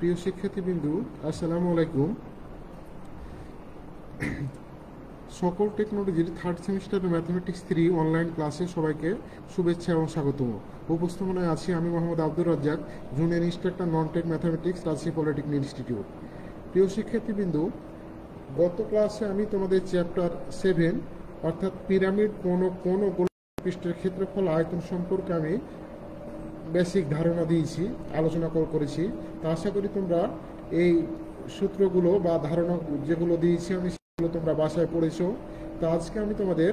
প্রিয় শিক্ষার্থীবৃন্দু, আসসালামু আলাইকুম। সকল টেকনোলজির থার্ড সেমিস্টারের ম্যাথমেটিক্স 3 অনলাইন ক্লাসে সবাইকে শুভেচ্ছা এবং স্বাগতম। উপস্থাপনায় আছি আমি Mohammad Abdur Razzak, junior instructor non tech mathematics, Rajshahi polytechnic institute. প্রিয় শিক্ষার্থীবৃন্দু, গত ক্লাসে আমি তোমাদের চ্যাপ্টার 7 অর্থাৎ পিরামিড কোন পৃষ্ঠের ক্ষেত্রফল আয়তন সম্পর্কে আমি বেসিক ধারণা দিয়েছি, আলোচনা করেছি। তা আশা করি তোমরা এই সূত্রগুলো বা ধারণা যেগুলো দিয়েছি আমি সেগুলো তোমরা বাসায় পড়েছো। তা আজকে আমি তোমাদের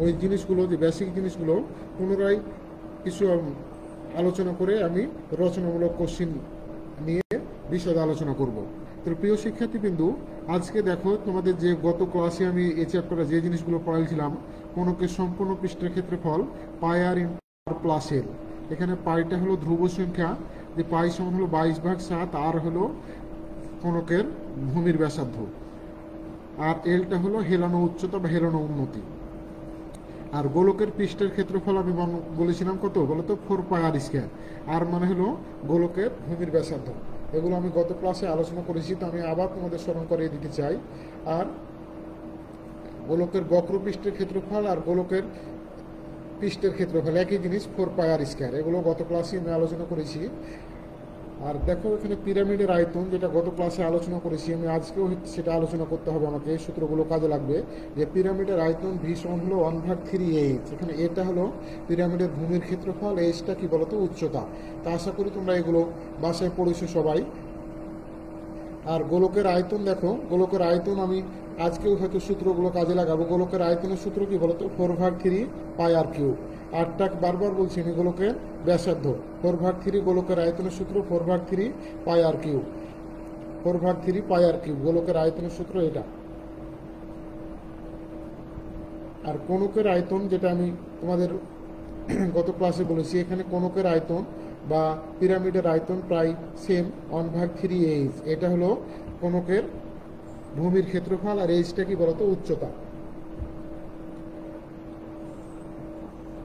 ওই জিনিসগুলো, যে বেসিক জিনিসগুলো পুনরায় কিছু আলোচনা করে আমি রচনামূলক কোশ্চিন নিয়ে বিশদ আলোচনা করব। তো প্রিয় শিক্ষার্থীবৃন্দু, আজকে দেখো তোমাদের যে গত ক্লাসে আমি এই চ্যাপ্টারে যে জিনিসগুলো পড়াইছিলাম, কোনকে সম্পূর্ণ পৃষ্ঠের ক্ষেত্রফল পাই আর ইন আর প্লাস এল। এখানে পাইটা হলো ধ্রুব সংখ্যা, যে পাই সমান হলো 22/7, আর হলো কোনকের ভূমির ব্যাসার্ধ, আর এলটা হলো হেলানো উচ্চতা বা হেলানো উন্নতি। আর গোলকের পৃষ্ঠের ক্ষেত্রফল আমি বলেছিলাম কত বলতো, 4πr²। আর মানে হলো গোলকের ভূমির ব্যাসার্ধ। এগুলো আমি গত ক্লাসে আলোচনা করেছি, তো আমি আবার তোমাদের স্মরণ করিয়ে দিতে চাই। আর গোলকের বক্রপৃষ্ঠের ক্ষেত্রফল আর গোলকের পৃষ্ঠের ক্ষেত্রফল একই জিনিস, 4πr²। এগুলো গত ক্লাসে আমি আলোচনা করেছি। আর দেখো এখানে পিরামিডের আয়তন, যেটা গত ক্লাসে আলোচনা করেছি, আমি আজকেও সেটা আলোচনা করতে হবে আমাকে, এই সূত্রগুলো কাজে লাগবে। যে পিরামিডের আয়তন ভি সমান হলো 1/3h। এখানে এটা হলো পিরামিডের ভূমির ক্ষেত্রফল, এইচটা কি বলতো, উচ্চতা। তা আশা করি তোমরা এগুলো বাসায় পড়েছো সবাই। আর গোলকের আয়তন দেখো, গোলকের আয়তন আমি আজকেও হয়তো সূত্রগুলো কাজে লাগাবো। গোলকের আয়তনের সূত্র কি বলতো, 4/3πr³। আরটা বারবার বলছি আমি, গোলকের ব্যাসার্ধ 4/3, গোলকের আয়তনের সূত্র 4/3πr³। 4/3πr³ গোলকের আয়তনের সূত্র এটা। আর কোনকের আয়তন, যেটা আমি তোমাদের গত ক্লাসে বলেছি, এখানে কোনকের আয়তন বা পিরামিডের আয়তন প্রায় সেম, 1/3h। এটা হলো কোনকের ভূমির ক্ষেত্রফল, আর এইচটা কি বলতো, উচ্চতা।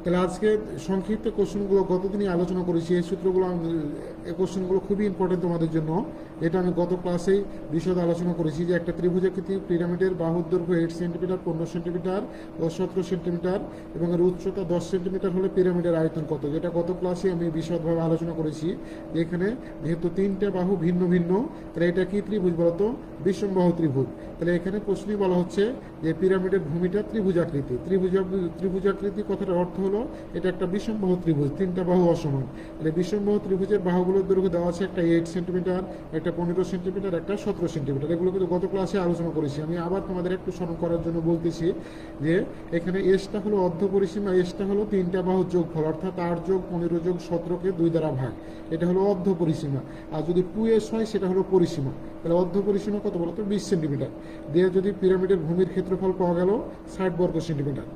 তাহলে আজকে সংক্ষিপ্ত কোশ্চেনগুলো গতদিনই আলোচনা করেছি। এই সূত্রগুলো, এই কোশ্চেনগুলো খুবই ইম্পর্টেন্ট তোমাদের জন্য। এটা আমি গত ক্লাসেই বিশদ আলোচনা করেছি, যে একটা ত্রিভুজাকৃতি পিরামিডের বাহুর দৈর্ঘ্য 8 সেন্টিমিটার, 15 সেন্টিমিটার ও 17 সেন্টিমিটার এবং এর উচ্চতা 10 সেন্টিমিটার হলে পিরামিডের আয়তন কত, যেটা গত ক্লাসে আমি বিশদভাবে আলোচনা করেছি। এখানে যেহেতু তিনটে বাহু ভিন্ন ভিন্ন, তাহলে এটা কি ত্রিভুজ বলতো, বিষমবাহু ত্রিভুজ। তাহলে এখানে প্রশ্নই বলা হচ্ছে যে পিরামিডের ভূমিটা ত্রিভুজাকৃতি। ত্রিভুজাকৃতি কথাটার অর্থ হলো এটা একটা বিষমবাহু ত্রিভুজ, তিনটা বাহু অসমান। তাহলে বিষমবাহু ত্রিভুজের বাহুগুলোর দৈর্ঘ্য দেওয়া আছে, একটা 8 সেন্টিমিটার, একটা 15 সেন্টিমিটার, একটা 17 সেন্টিমিটার। এগুলো কিন্তু গত ক্লাসে আলোচনা করেছি। আমি আবার তোমাদের একটু স্মরণ করার জন্য বলতেছি যে এখানে এসটা হলো অর্ধ পরিসীমা, এসটা হলো তিনটা বাহুর যোগফল, অর্থাৎ 8 + 15 + 17কে 2 দ্বারা ভাগ। এটা হলো অর্ধ পরিসীমা। আর যদি 2s হয় সেটা হলো পরিসীমা। তাহলে অর্ধ পরিসীমা কত বলতো, 20 সেন্টিমিটার। দিয়ে যদি পিরামিডের ভূমির ক্ষেত্রফল পাওয়া গেল 60 বর্গ সেন্টিমিটার।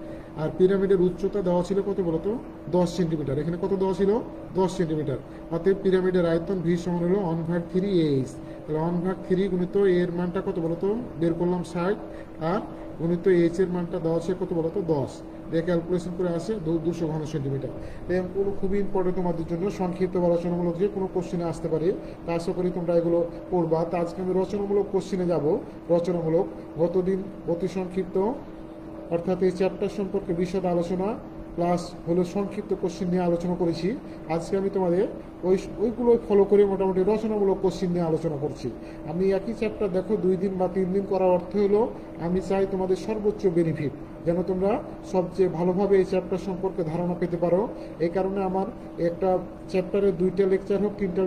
আর পিরামিডের উচ্চতা দেওয়া ছিল কত বলতো, 10 সেন্টিমিটার। এখানে কত দেওয়া ছিল, 10 সেন্টিমিটার। অতএব পিরামিডের আয়তন ভি সমান হলো 1/3h। তাহলে 1/3 গুণিত এর মানটা কত বলতো, বের করলাম 60, আর গুণিত এইচ এর মানটা দেওয়া আছে কত বলতো, 10। দিয়ে ক্যালকুলেশন করে আসে 200 ঘন সেন্টিমিটার। এই অঙ্কগুলো খুবই ইম্পর্টেন্ট তোমাদের জন্য, সংক্ষিপ্ত বা রচনামূলক যে কোনো কোশ্চেনে আসতে পারে। তা আশা করি তোমরা এগুলো পড়বা। তা আজকে আমি রচনামূলক কোশ্চেনে যাব। রচনামূলক গতদিন অতি সংক্ষিপ্ত, অর্থাৎ এই চ্যাপ্টার সম্পর্কে বিশদ আলোচনা প্লাস হলো সংক্ষিপ্ত কোশ্চেন নিয়ে আলোচনা করেছি। আজকে আমি তোমাদের ওইগুলো ফলো করে মোটামুটি রচনামূলক কোশ্চেন নিয়ে আলোচনা করছি। আমি একই চ্যাপ্টার দেখো 2 দিন বা 3 দিন করার অর্থ হলো আমি চাই তোমাদের সর্বোচ্চ বেনিফিট, যেন তোমরা সবচেয়ে ভালোভাবে এই চ্যাপ্টার সম্পর্কে ধারণা পেতে পারো। এই কারণে আমার একটা চ্যাপ্টারে 2টা লেকচার হোক, 3টা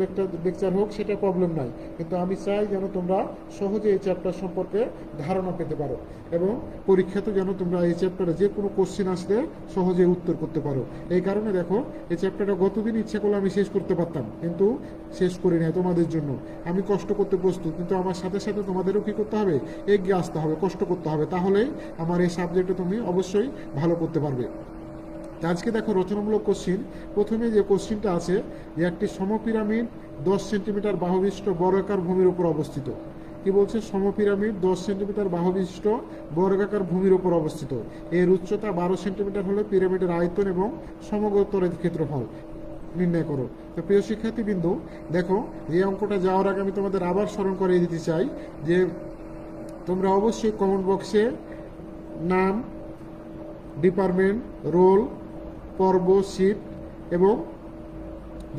লেকচার হোক, সেটা প্রবলেম নাই, কিন্তু আমি চাই যেন তোমরা সহজে এই চ্যাপ্টার সম্পর্কে ধারণা পেতে পারো এবং পরীক্ষাতে যেন তোমরা এই চ্যাপ্টারে যে কোনো কোশ্চেন আসলে সহজে উত্তর করতে পারো। এই কারণে দেখো এই চ্যাপ্টারটা গতদিন ইচ্ছা করলে আমি শেষ করতে পারতাম, কিন্তু শেষ করি নাই তোমাদের জন্য। আমি কষ্ট করতে প্রস্তুত, কিন্তু আমার সাথে সাথে তোমাদেরও কি করতে হবে, এগিয়ে আসতে হবে, কষ্ট করতে হবে, তাহলেই আমার এই সাবজেক্টে তুমি অবশ্যই ভালো করতে পারবে। আজকে দেখো রচনামূলক কোশ্চিন। প্রথমে যে কোশ্চিনটা আছে, যে একটি সমপিরামিড 10 সেন্টিমিটার বাহুবিশিষ্ট বর্গাকার ভূমির উপর অবস্থিত। কি বলছে, সমপিরামিড 10 সেন্টিমিটার বাহুবিশিষ্ট বর্গাকার ভূমির উপর অবস্থিত। এর উচ্চতা 12 সেন্টিমিটার হলে পিরামিডের আয়তন এবং সমগ্র তলের ক্ষেত্রফল। নির্ণয় করো। তো প্রিয় শিক্ষার্থীবৃন্দ, দেখো এই অঙ্কটা যাওয়ার আগে আমি তোমাদের আবার স্মরণ করিয়ে দিতে চাই যে তোমরা অবশ্যই কমেন্ট বক্সে নাম, ডিপার্টমেন্ট, রোল, পর্ব, শিফট এবং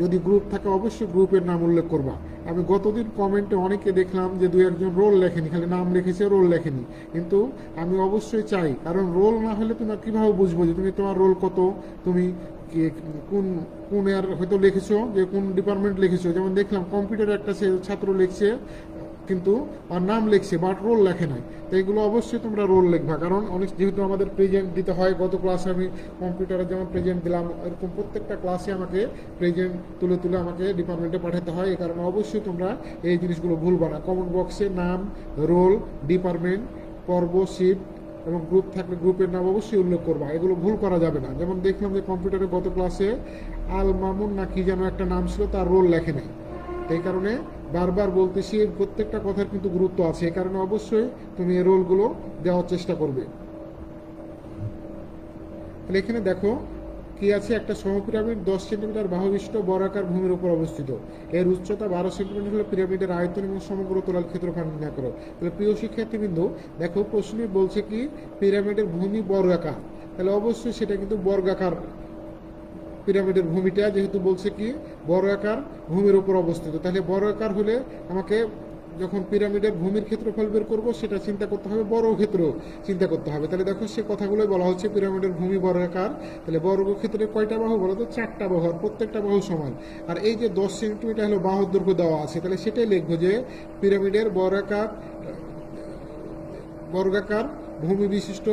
যদি গ্রুপ থাকে অবশ্যই গ্রুপের নাম উল্লেখ করবা। আমি গতদিন কমেন্টে অনেকে দেখলাম যে দুই একজন রোল লেখেনি, খালি নাম লিখেছে, রোল লেখেনি। কিন্তু আমি অবশ্যই চাই, কারণ রোল না হলে তুমি কীভাবে বুঝবো যে তুমি তোমার রোল কত, তুমি কোন কোন এর হয়তো লিখেছো, যে কোন ডিপার্টমেন্ট লিখেছো। যেমন দেখলাম কম্পিউটারে একটা ছাত্র লিখছে কিন্তু আর নাম লিখছে বাট রোল লেখে নাই। তো এগুলো অবশ্যই তোমরা রোল লিখবা, কারণ অনেক যেহেতু আমাদের প্রেজেন্ট দিতে হয়। গত ক্লাসে আমি কম্পিউটারে যেমন প্রেজেন্ট দিলাম, এরকম প্রত্যেকটা ক্লাসে আমাকে প্রেজেন্ট তুলে তুলে আমাকে ডিপার্টমেন্টে পাঠাতে হয়। এই কারণে অবশ্যই তোমরা এই জিনিসগুলো ভুলবা না। কমেন্ট বক্সে নাম, রোল, ডিপার্টমেন্ট, পর্ব, শিফট এবং গ্রুপ থাকলে গ্রুপের নাম অবশ্যই উল্লেখ করবা, এগুলো ভুল করা যাবে না। যেমন দেখলাম যে কম্পিউটারে গত ক্লাসে আল মামুন না কি যেন একটা নাম ছিল, তার রোল লেখে নাই। এই কারণে বারবার বলতেছি প্রত্যেকটা কথার কিন্তু গুরুত্ব আছে। এই কারণে অবশ্যই তুমি এই রোলগুলো দেওয়ার চেষ্টা করবে। তাহলে এখানে দেখো কি আছে, একটা সমপিরামিড 10 সেন্টিমিটার বাহুবিশিষ্ট বর্গাকার ভূমির উপর অবস্থিত, এর উচ্চতা 12 সেন্টিমিটার হলে পিরামিডের আয়তন এবং সমগ্র তলার ক্ষেত্রফল নির্ণয় করো। তাহলে প্রিয় শিক্ষার্থীবৃন্দ, দেখো প্রশ্নে বলছে কি পিরামিডের ভূমি বর্গাকার, তাহলে অবশ্যই সেটা কিন্তু বর্গাকার। পিরামিডের ভূমিটা যেহেতু বলছে কি বর্গাকার ভূমির উপর অবস্থিত, তাহলে বর্গাকার হলে আমাকে যখন পিরামিডের ভূমির ক্ষেত্রফল বের করবো সেটা চিন্তা করতে হবে, বর্গক্ষেত্র চিন্তা করতে হবে। তাহলে দেখো সে কথাগুলোই বলা হচ্ছে পিরামিডের ভূমি বর্গাকার, তাহলে বর্গক্ষেত্রে কয়টা বাহু বলো তো? 4টা বাহু, আর প্রত্যেকটা বাহু সমান। আর এই যে 10 সেন্টিমিটার হলো বাহুর দৈর্ঘ্য দেওয়া আছে, তাহলে সেটাই লিখবো যে পিরামিডের বর্গাকার ভূমি বিশিষ্ট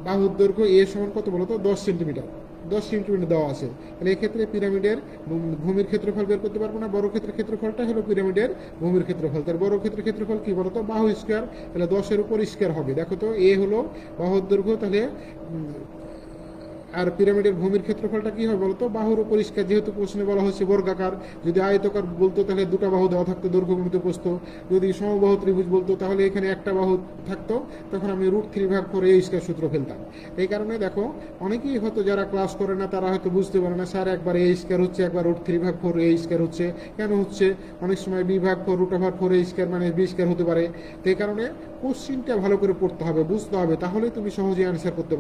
বাহুর দৈর্ঘ্য এ সমান কত বলো তো? 10 সেন্টিমিটার। 10 সেন্টিমিটার দেওয়া আছে। তাহলে এক্ষেত্রে পিরামিডের ভূমির ক্ষেত্রফল বের করতে পারবো না, বর্গক্ষেত্রের ক্ষেত্রফলটা হলো পিরামিডের ভূমির ক্ষেত্রফল। তার বর্গক্ষেত্রের ক্ষেত্রফল কি বলতো? বাহু স্কয়ার। তাহলে 10-এর উপর স্কয়ার হবে। দেখো তো এ হলো বাহুর দৈর্ঘ্য, তাহলে আর পিরামিডের ভূমির ক্ষেত্রফলটা কি হবে বলতো? বাহুর উপর স্কয়ার। যেহেতু প্রশ্নে বলা হচ্ছে বর্গাকার, যদি আয়তাকার বলতো তাহলে দুটা বাহু দেওয়া থাকতো, দৈর্ঘ্য গুণিত প্রস্থ। যদি সমবাহু ত্রিভুজ বলতো তাহলে এখানে একটা বাহু থাকতো, তখন আমি √3/4 এ স্কয়ার সূত্র ফেলতাম। এই কারণে দেখো অনেকেই হয়তো যারা ক্লাস করে না তারা হয়তো বুঝতে পারে না, স্যার একবার এ স্কয়ার হচ্ছে, একবার √3/4 এ স্কয়ার হচ্ছে, কেন হচ্ছে? অনেক সময় b/4 √4 এ স্কয়ার মানে b স্কয়ার হতে পারে। তো এই কারণে কোশ্চিনটা ভালো করে পড়তে হবে, বুঝতে হবে, তাহলেই তুমি সহজেই অ্যান্সার করতে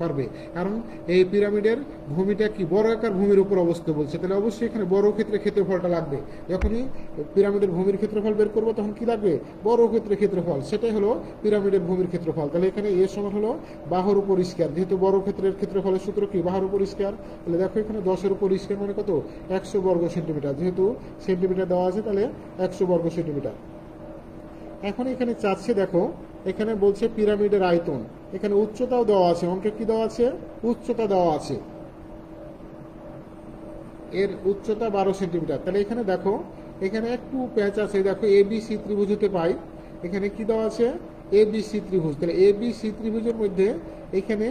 পারবে। কারণ এই পিরামিডের ভূমিটা কি বর্গাকার ভূমির উপর অবস্থিত বলছে, তাহলে অবশ্যই এখানে বর্গক্ষেত্রের ক্ষেত্রফলটা লাগবে। যখনই পিরামিডের ভূমির ক্ষেত্রফল বের করবো তখন কি লাগবে? বর্গক্ষেত্রের ক্ষেত্রফল, সেটাই হলো পিরামিডের ভূমির ক্ষেত্রফল। তাহলে এখানে এ সমান হলো বাহুর উপর স্কয়ার, যেহেতু বর্গক্ষেত্রের ক্ষেত্রফলের সূত্র কি? বাহুর উপর স্কয়ার। তাহলে দেখো এখানে 10-এর উপর স্কয়ার মানে কত? 100 বর্গ সেন্টিমিটার। যেহেতু সেন্টিমিটার দেওয়া আছে তাহলে 100 বর্গ সেন্টিমিটার। এখন এখানে চাচ্ছে, দেখো এখানে বলছে পিরামিডের আয়তন, এখানে উচ্চতাও দেওয়া আছে, অঙ্কে কি দেওয়া আছে? উচ্চতা দেওয়া আছে, এর উচ্চতা 12 সেন্টিমিটার। তাহলে এখানে দেখো এখানে একটু প্যাচ আছে, দেখো ABC ত্রিভুজ হতে পাই, এখানে কি দেওয়া আছে? ABC ত্রিভুজ। তাহলে ABC ত্রিভুজের মধ্যে এখানে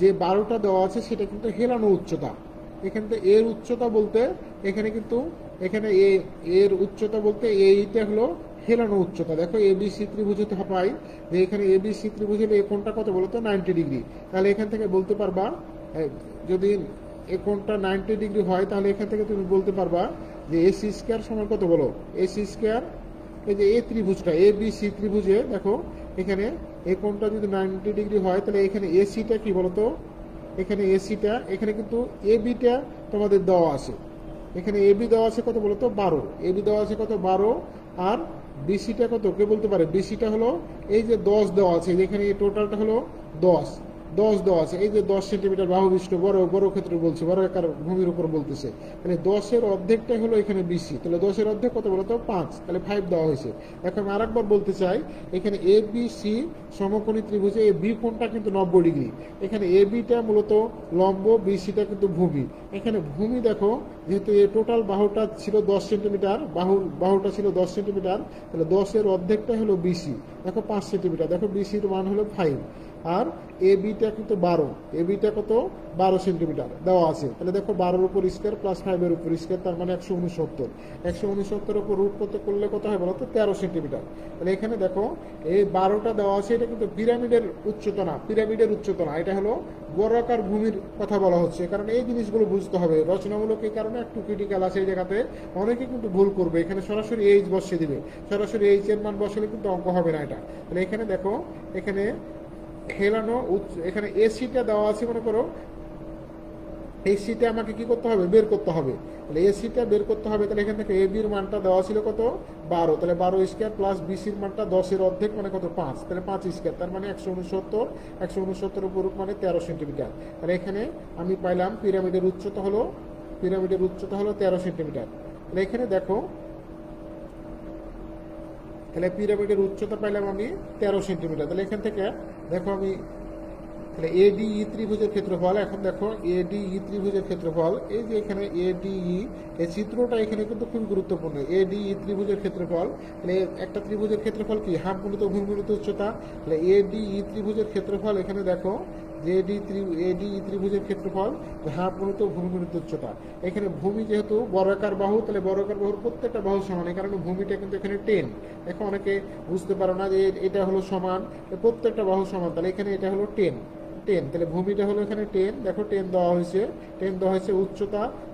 যে 12টা দেওয়া আছে সেটা কিন্তু হেলানো উচ্চতা। এখানে তো এর উচ্চতা বলতে এখানে কিন্তু এখানে এর উচ্চতা বলতে এইটা হলো হেলানো উচ্চতা। দেখো ABC ত্রিভুজ হতে পাই যে এখানে ABC ত্রিভুজের এই কোণটা কত বলতো? 90 ডিগ্রি। তাহলে এখান থেকে বলতে পারবা, যদি এই কোণটা 90 ডিগ্রি হয় তাহলে এখান থেকে তুমি বলতে পারবা যে AC স্কয়ার সমান কত বলো? AC স্কয়ার, এই যে এই ত্রিভুজটা ABC ত্রিভুজে দেখো এখানে এই কোণটা যদি 90 ডিগ্রি হয় তাহলে এখানে ACটা কি বলতো? এখানে ACটা, এখানে কিন্তু ABটা তোমাদের দেওয়া আছে, এখানে AB দেওয়া আছে কত বলতো? 12। AB দেওয়া আছে কত? 12। আর BCটা কত? কে বলতে পারে? BCটা হলো এই যে 10 দেওয়া আছে, এখানে এই টোটালটা হলো 10 দেওয়া আছে। এই যে 10 সেন্টিমিটার বাহু বিশিষ্ট বর্গক্ষেত্র বলছে, বর্গাকার ভূমির উপর বলতেছে, তাহলে 10-এর অর্ধেকটাই হলো এখানে BC। তাহলে 10-এর অর্ধেক কত বলতো? 5, তাহলে 5 দেওয়া হয়েছে। এখন আরেকবার বলতে চাই, এখানে ABC সমকোণী ত্রিভুজে এই বি কোণটা কিন্তু 90 ডিগ্রি। এখানে ABটা মূলত লম্ব, BCটা কিন্তু ভূমি। এখানে ভূমি দেখো যেহেতু এই টোটাল বাহুটা ছিল 10 সেন্টিমিটার, বাহুটা ছিল 10 সেন্টিমিটার, তাহলে 10-এর অর্ধেকটা হলো BC। দেখো 5 সেন্টিমিটার, দেখো BCর মান হলো 5। আর এ বিটা কিন্তু 12, এ বিটা কত 12 সেন্টিমিটার দেওয়া আছে। তাহলে দেখো 12-এর উপর স্কোয়ার প্লাস 5-এর উপর স্কোয়ার, তার মানে 169। 169-এর উপর রুট কত করলে কত হয় বলো তো 13 সেন্টিমিটার। তাহলে এখানে দেখো এই 12টা দেওয়া আছে, এটা কিন্তু পিরামিডের উচ্চতা না, পিরামিডের উচ্চতা না, এটা হলো বর্গাকার ভূমির কথা বলা হচ্ছে। কারণ এই জিনিসগুলো বুঝতে হবে, রচনামূলক এই কারণে একটু ক্রিটিক্যাল আছে এই জায়গাতে, অনেকে কিন্তু ভুল করবে। এখানে সরাসরি এইচ বসিয়ে দিবে, সরাসরি এইচ এর মান বসালে কিন্তু অঙ্ক হবে না এটা। তাহলে এখানে দেখো, এখানে হেলানো এখানে এসিটা দেওয়া আছে, মনে করো এসিটা আমাকে কি করতে হবে, বের করতে হবে। তাহলে এসিটা বের করতে হবে, তাহলে এখান থেকে এ বির মানটা দেওয়া ছিল কত 12, তাহলে 12 স্কোয়ার প্লাস বিসির মানটা 10-এর অর্ধেক মানে কত 5, তাহলে 5 স্কোয়ার, তার মানে 169, 169 উপর মানে 13 সেন্টিমিটার। তাহলে এখানে আমি পাইলাম পিরামিডের উচ্চতা হলো 13 সেন্টিমিটার। তাহলে এখানে দেখো, তাহলে পিরামিডের উচ্চতা পাইলাম আমি 13 সেন্টিমিটার। তাহলে এখান থেকে দেখো আমি, তাহলে এডিই ত্রিভুজের ক্ষেত্রফল, এখন দেখো এডিই ত্রিভুজের ক্ষেত্রফল, এই যে এখানে এডিই, এই চিত্রটা এখানে কিন্তু খুব গুরুত্বপূর্ণ। এডিই ত্রিভুজের ক্ষেত্রফল, তাহলে একটা ত্রিভুজের ক্ষেত্রফল কি হাফ গুণিত ভূমি গুণিত উচ্চতা। তাহলে এডিই ত্রিভুজের ক্ষেত্রফল, এখানে দেখো যে এডিই ত্রিভুজের ক্ষেত্রফল হাফ গুণিত ভূমি গুণিত উচ্চতা। এখানে ভূমি যেহেতু বর্গাকার বাহু, তাহলে বর্গাকার বাহুর প্রত্যেকটা বাহু সমান, এই কারণে ভূমিটা কিন্তু এখানে 10। দেখো অনেকে বুঝতে পারো না যে এটা হলো সমান, প্রত্যেকটা বাহু সমান, তাহলে এখানে এটা হলো 10, তাহলে ভূমিটা হলো এখানে 10, দেখো 10 দেওয়া হয়েছে, 10 দেওয়া হয়েছে।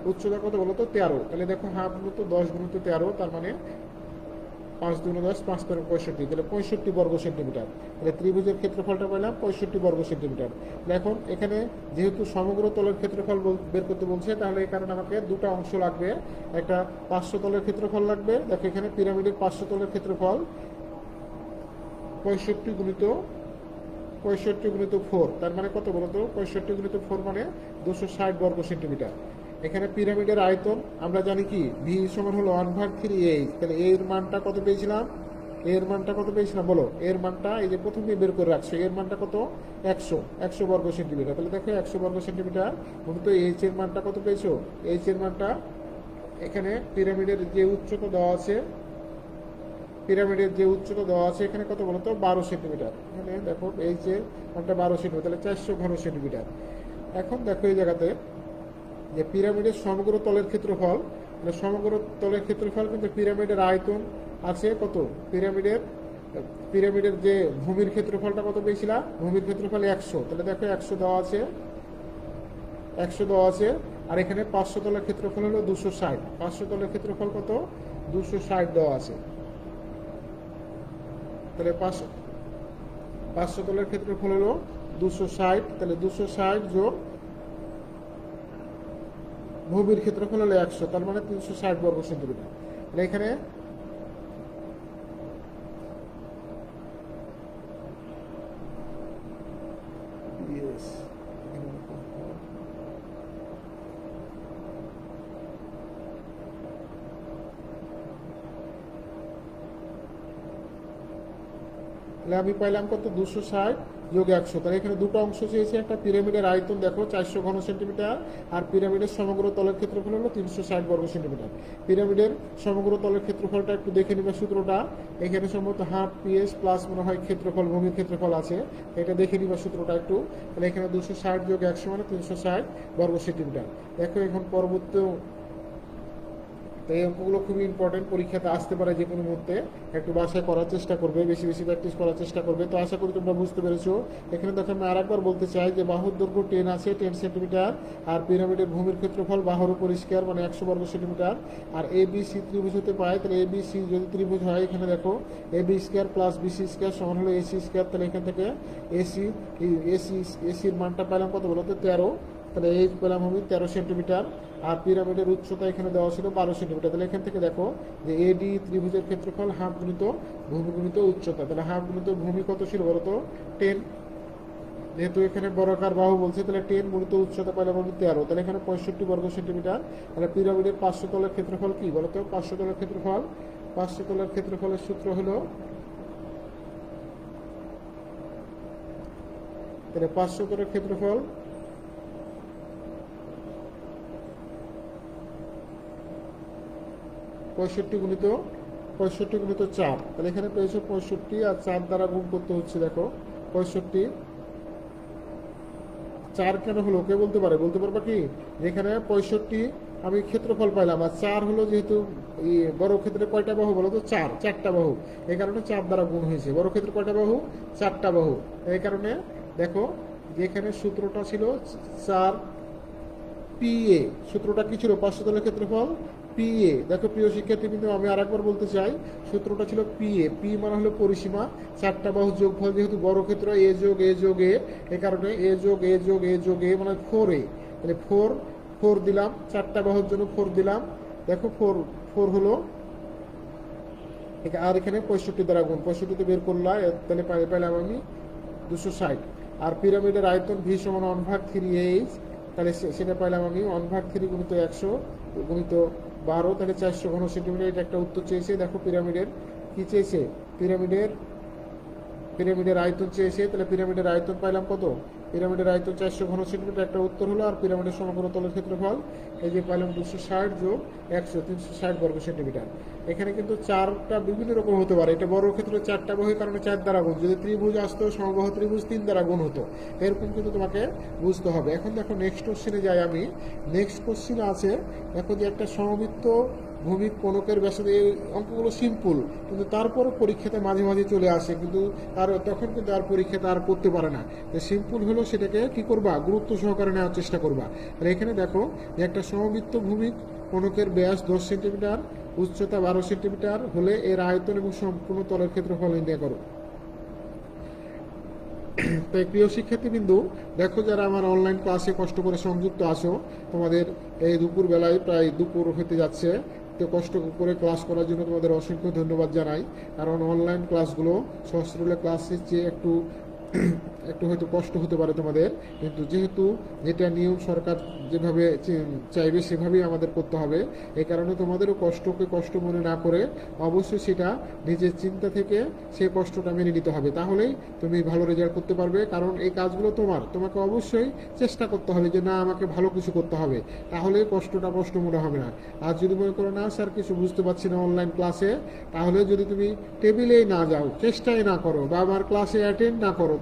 উচ্চতা কত বলো তো 13, তাহলে দেখো হাফ গুণিত 10 গুণিত 13, তার মানে 5 দুগুণ 10, 5 তেরো 65, তাহলে 65 বর্গ সেন্টিমিটার। তাহলে ত্রিভুজের ক্ষেত্রফলটা পেলাম 65 বর্গ সেন্টিমিটার। এখন এখানে যেহেতু সমগ্র তলের ক্ষেত্রফল বের করতে বলছে, তাহলে এই কারণে আমাকে দুটো অংশ লাগবে, একটা 500 তলের ক্ষেত্রফল লাগবে। দেখো এখানে পিরামিডের 500 তলের ক্ষেত্রফল 65 গুণিত 4, তার মানে কত বলতো 65 গুণিত 4 মানে 260 বর্গ সেন্টিমিটার। এখানে পিরামিডের আয়তন আমরা জানি কি ভি সমান হলো 1/3h। তাহলে এর মানটা কত পেয়েছিলাম, বলো এর মানটা, এই যে প্রথমে বের করে রাখছো, এর মানটা কত 100 বর্গ সেন্টিমিটার। তাহলে দেখো 100 বর্গ সেন্টিমিটার গুণিত এইচ এর মানটা কত পেয়েছো, এইচ এর মানটা এখানে পিরামিডের যে উচ্চতা দেওয়া আছে, এখানে কত বলতো 12 সেন্টিমিটার। এখানে দেখো এই যে মানটা 12 সেন্টিমিটার, তাহলে 400 ঘন সেন্টিমিটার। এখন দেখো এই জায়গাতে যে পিরামিডের সমগ্র তলের ক্ষেত্রফল, মানে সমগ্র তলের ক্ষেত্রফল কিন্তু পিরামিডের আয়তন আছে কত, পিরামিডের যে ভূমির ক্ষেত্রফলটা কত পেয়েছিলাম, ভূমির ক্ষেত্রফল 100, তাহলে দেখো 100 দেওয়া আছে, আর এখানে 500 তলের ক্ষেত্রফল হলো 260, 500 তলের ক্ষেত্রফল কত 260 দেওয়া আছে। তাহলে 500 তলের ক্ষেত্রফল হলো 260, তাহলে 260 যোগ ভূমির ক্ষেত্রফল হলো 100, তার মানে 360 বর্গ সেন্টিমিটার। তাহলে এখানে তাহলে আমি পাইলাম কত 260 যোগ 100, তাহলে এখানে দুটো অংশ চেয়েছে, একটা পিরামিডের আয়তন দেখো 400 ঘন সেন্টিমিটার, আর পিরামিডের সমগ্র তলের ক্ষেত্রফল হলো 360 বর্গ সেন্টিমিটার। পিরামিডের সমগ্র তলের ক্ষেত্রফলটা একটু দেখে নিবে সূত্রটা, এখানে সম্ভবত হাফ পিএস প্লাস মনে হয় ক্ষেত্রফল, ভূমির ক্ষেত্রফল আছে, এটা দেখে নিবা সূত্রটা একটু। তাহলে এখানে 260 যোগ 100 মানে 360 বর্গ সেন্টিমিটার। দেখো এখন পরবর্তী, তো এই অঙ্কগুলো খুবই ইম্পর্টেন্ট, পরীক্ষাতে আসতে পারে যে কোনো মুহূর্তে, একটু বাসায় করার চেষ্টা করবে, বেশি বেশি প্র্যাকটিস করার চেষ্টা করবে। তো আশা করি তোমরা বুঝতে পেরেছো। এখানে দেখো আমি আরেকবার বলতে চাই যে বাহুর দৈর্ঘ্য 10 আছে, 10 সেন্টিমিটার, আর পিরামিডের ভূমির ক্ষেত্রফল বাহুর উপর স্কয়ার মানে 100 বর্গ centimetre, R A B C ত্রিভুজ হতে পায়। তাহলে এ বি সি যদি ত্রিভুজ হয়, এখানে দেখো A B square plus BC square সমান হলো এসি স্কয়ার, তাহলে এখান থেকে এসির মানটা পেলাম কত বলতো 13, তাহলে এই পেলাম আমি 13 সেন্টিমিটার, আর পিরামিডের উচ্চতা এখানে দেওয়া ছিল 12 সেন্টিমিটার। তাহলে এখান থেকে দেখো যে এডি ত্রিভুজের ক্ষেত্রফল হাফ গুণিত ভূমি গুণিত উচ্চতা, তাহলে হাফ গুণিত ভূমি কত ছিল বলতো 10, যেহেতু এখানে বর্গাকার বাহু বলছে, তাহলে 10 গুণিত উচ্চতা পেলাম আমি 13, তাহলে এখানে 65 বর্গ সেন্টিমিটার। তাহলে পিরামিডের 500 তলের ক্ষেত্রফল কি বলতো, 500 তলের ক্ষেত্রফলের সূত্র হলো, তাহলে 500 তলের ক্ষেত্রফল 65 গুণিত 4, তাহলে এখানে পেয়েছো 65 আর 4 দ্বারা গুণ করতে হচ্ছে, দেখো 65 4 কেন হলো কে বলতে পারে? বলতে পারবা কি? যেখানে 65 আমি ক্ষেত্রফল পাইলাম, আর 4 হলো যেহেতু বড় ক্ষেত্রে কয়টা বাহু বলো তো? 4টা বাহু, এই কারণে 4 দ্বারা গুণ হয়েছে। বড় ক্ষেত্রে কয়টা বাহু? 4টা বাহু, এই কারণে দেখো যেখানে সূত্রটা ছিল 4 PA, সূত্রটা কি ছিল? পার্শ্বতলের ক্ষেত্রফল PA। দেখো প্রিয় শিক্ষার্থী, কিন্তু আমি আরেকবার বলতে চাই, সূত্রটা ছিল PA। P মানে হলো পরিসীমা, 4টা বাহু যোগফল, যেহেতু বড় ক্ষেত্র A যোগ A যোগ A, এই কারণে A যোগ A যোগ A যোগ A মানে 4A। তাহলে 4 দিলাম, 4টা বাহুর জন্য 4 দিলাম। দেখো 4 হলো, আর এখানে 65 দ্বারা গুণ, 65 বের করলাম, তাহলে পাইলাম আমি 260। আর পিরামিডের আয়তন V সমান 1/3H, তাহলে সেটা পাইলাম আমি 1/3 গুণিত 100 গুণিত 12, তাহলে 400 ঘন সেন্টিমিটার। এটা একটা উত্তর চেয়েছে। দেখো পিরামিডের কি চেয়েছে? পিরামিডের আয়তন চেয়েছে, তাহলে পিরামিডের আয়তন পাইলাম কত? পিরামিডের আয়তন 400 ঘন সেন্টিমিটার, একটা উত্তর হলো। আর পিরামিডের সমগ্র তলের ক্ষেত্রফল এই যে পাইলাম 260 যোগ 100, 360 বর্গ সেন্টিমিটার। এখানে কিন্তু 4টা বিভিন্ন রকম হতে পারে। এটা বড় ক্ষেত্রে 4টা বাহু, কারণে 4 দ্বারা গুণ। যদি ত্রিভুজ আসতো, সমবাহু ত্রিভুজ 3 দ্বারা গুণ হতো। এরকম কিন্তু তোমাকে বুঝতে হবে। এখন দেখো নেক্সট কোশ্চেনে যাই আমি। নেক্সট কোশ্চেনে আছে, দেখো যে একটা সমবৃত্ত ভূমিক কোণকের ব্যাসার্ধ। এই অঙ্কগুলো সিম্পল, কিন্তু তারপরও পরীক্ষাতে মাঝে মাঝে চলে আসে, কিন্তু তখন কিন্তু আর পরীক্ষাতে আর করতে পারে না। তো সিম্পল হলো সেটাকে কি করবা? গুরুত্ব সহকারে নেওয়ার চেষ্টা করবা। আর এখানে দেখো যে একটা সমবৃত্ত ভূমিক কোণকের ব্যাস 10 সেন্টিমিটার, উচ্চতা 12 সেন্টিমিটার হলে এর আয়তন এবং সম্পূর্ণ তলের ক্ষেত্রফল নির্ণয় করো। তাই প্রিয় শিক্ষার্থীবৃন্দু, দেখো যারা আমার অনলাইন ক্লাসে কষ্ট করে সংযুক্ত আসো, তোমাদের এই দুপুর বেলায় প্রায় দুপুর হতে যাচ্ছে, তো কষ্ট করে ক্লাস করার জন্য তোমাদের অসংখ্য ধন্যবাদ জানাই। কারণ অনলাইন ক্লাসগুলো সশরীরে ক্লাসের চেয়ে একটু হয়তো কষ্ট হতে পারে তোমাদের, কিন্তু যেহেতু যেটা নিয়ম সরকার যেভাবে চাইবে সেভাবেই আমাদের করতে হবে। এই কারণে তোমাদেরও কষ্টকে কষ্ট মনে না করে অবশ্যই সেটা নিজের চিন্তা থেকে সেই কষ্টটা মেনে নিতে হবে, তাহলেই তুমি ভালো রেজাল্ট করতে পারবে। কারণ এই কাজগুলো তোমাকে অবশ্যই চেষ্টা করতে হবে যে না, আমাকে ভালো কিছু করতে হবে, তাহলে কষ্টটা কষ্ট মনে হবে না। আর যদি মনে করো না স্যার কিছু বুঝতে পারছি না অনলাইন ক্লাসে, তাহলে যদি তুমি টেবিলেই না যাও, চেষ্টাই না করো, বা আমার ক্লাসে অ্যাটেন্ড না করো,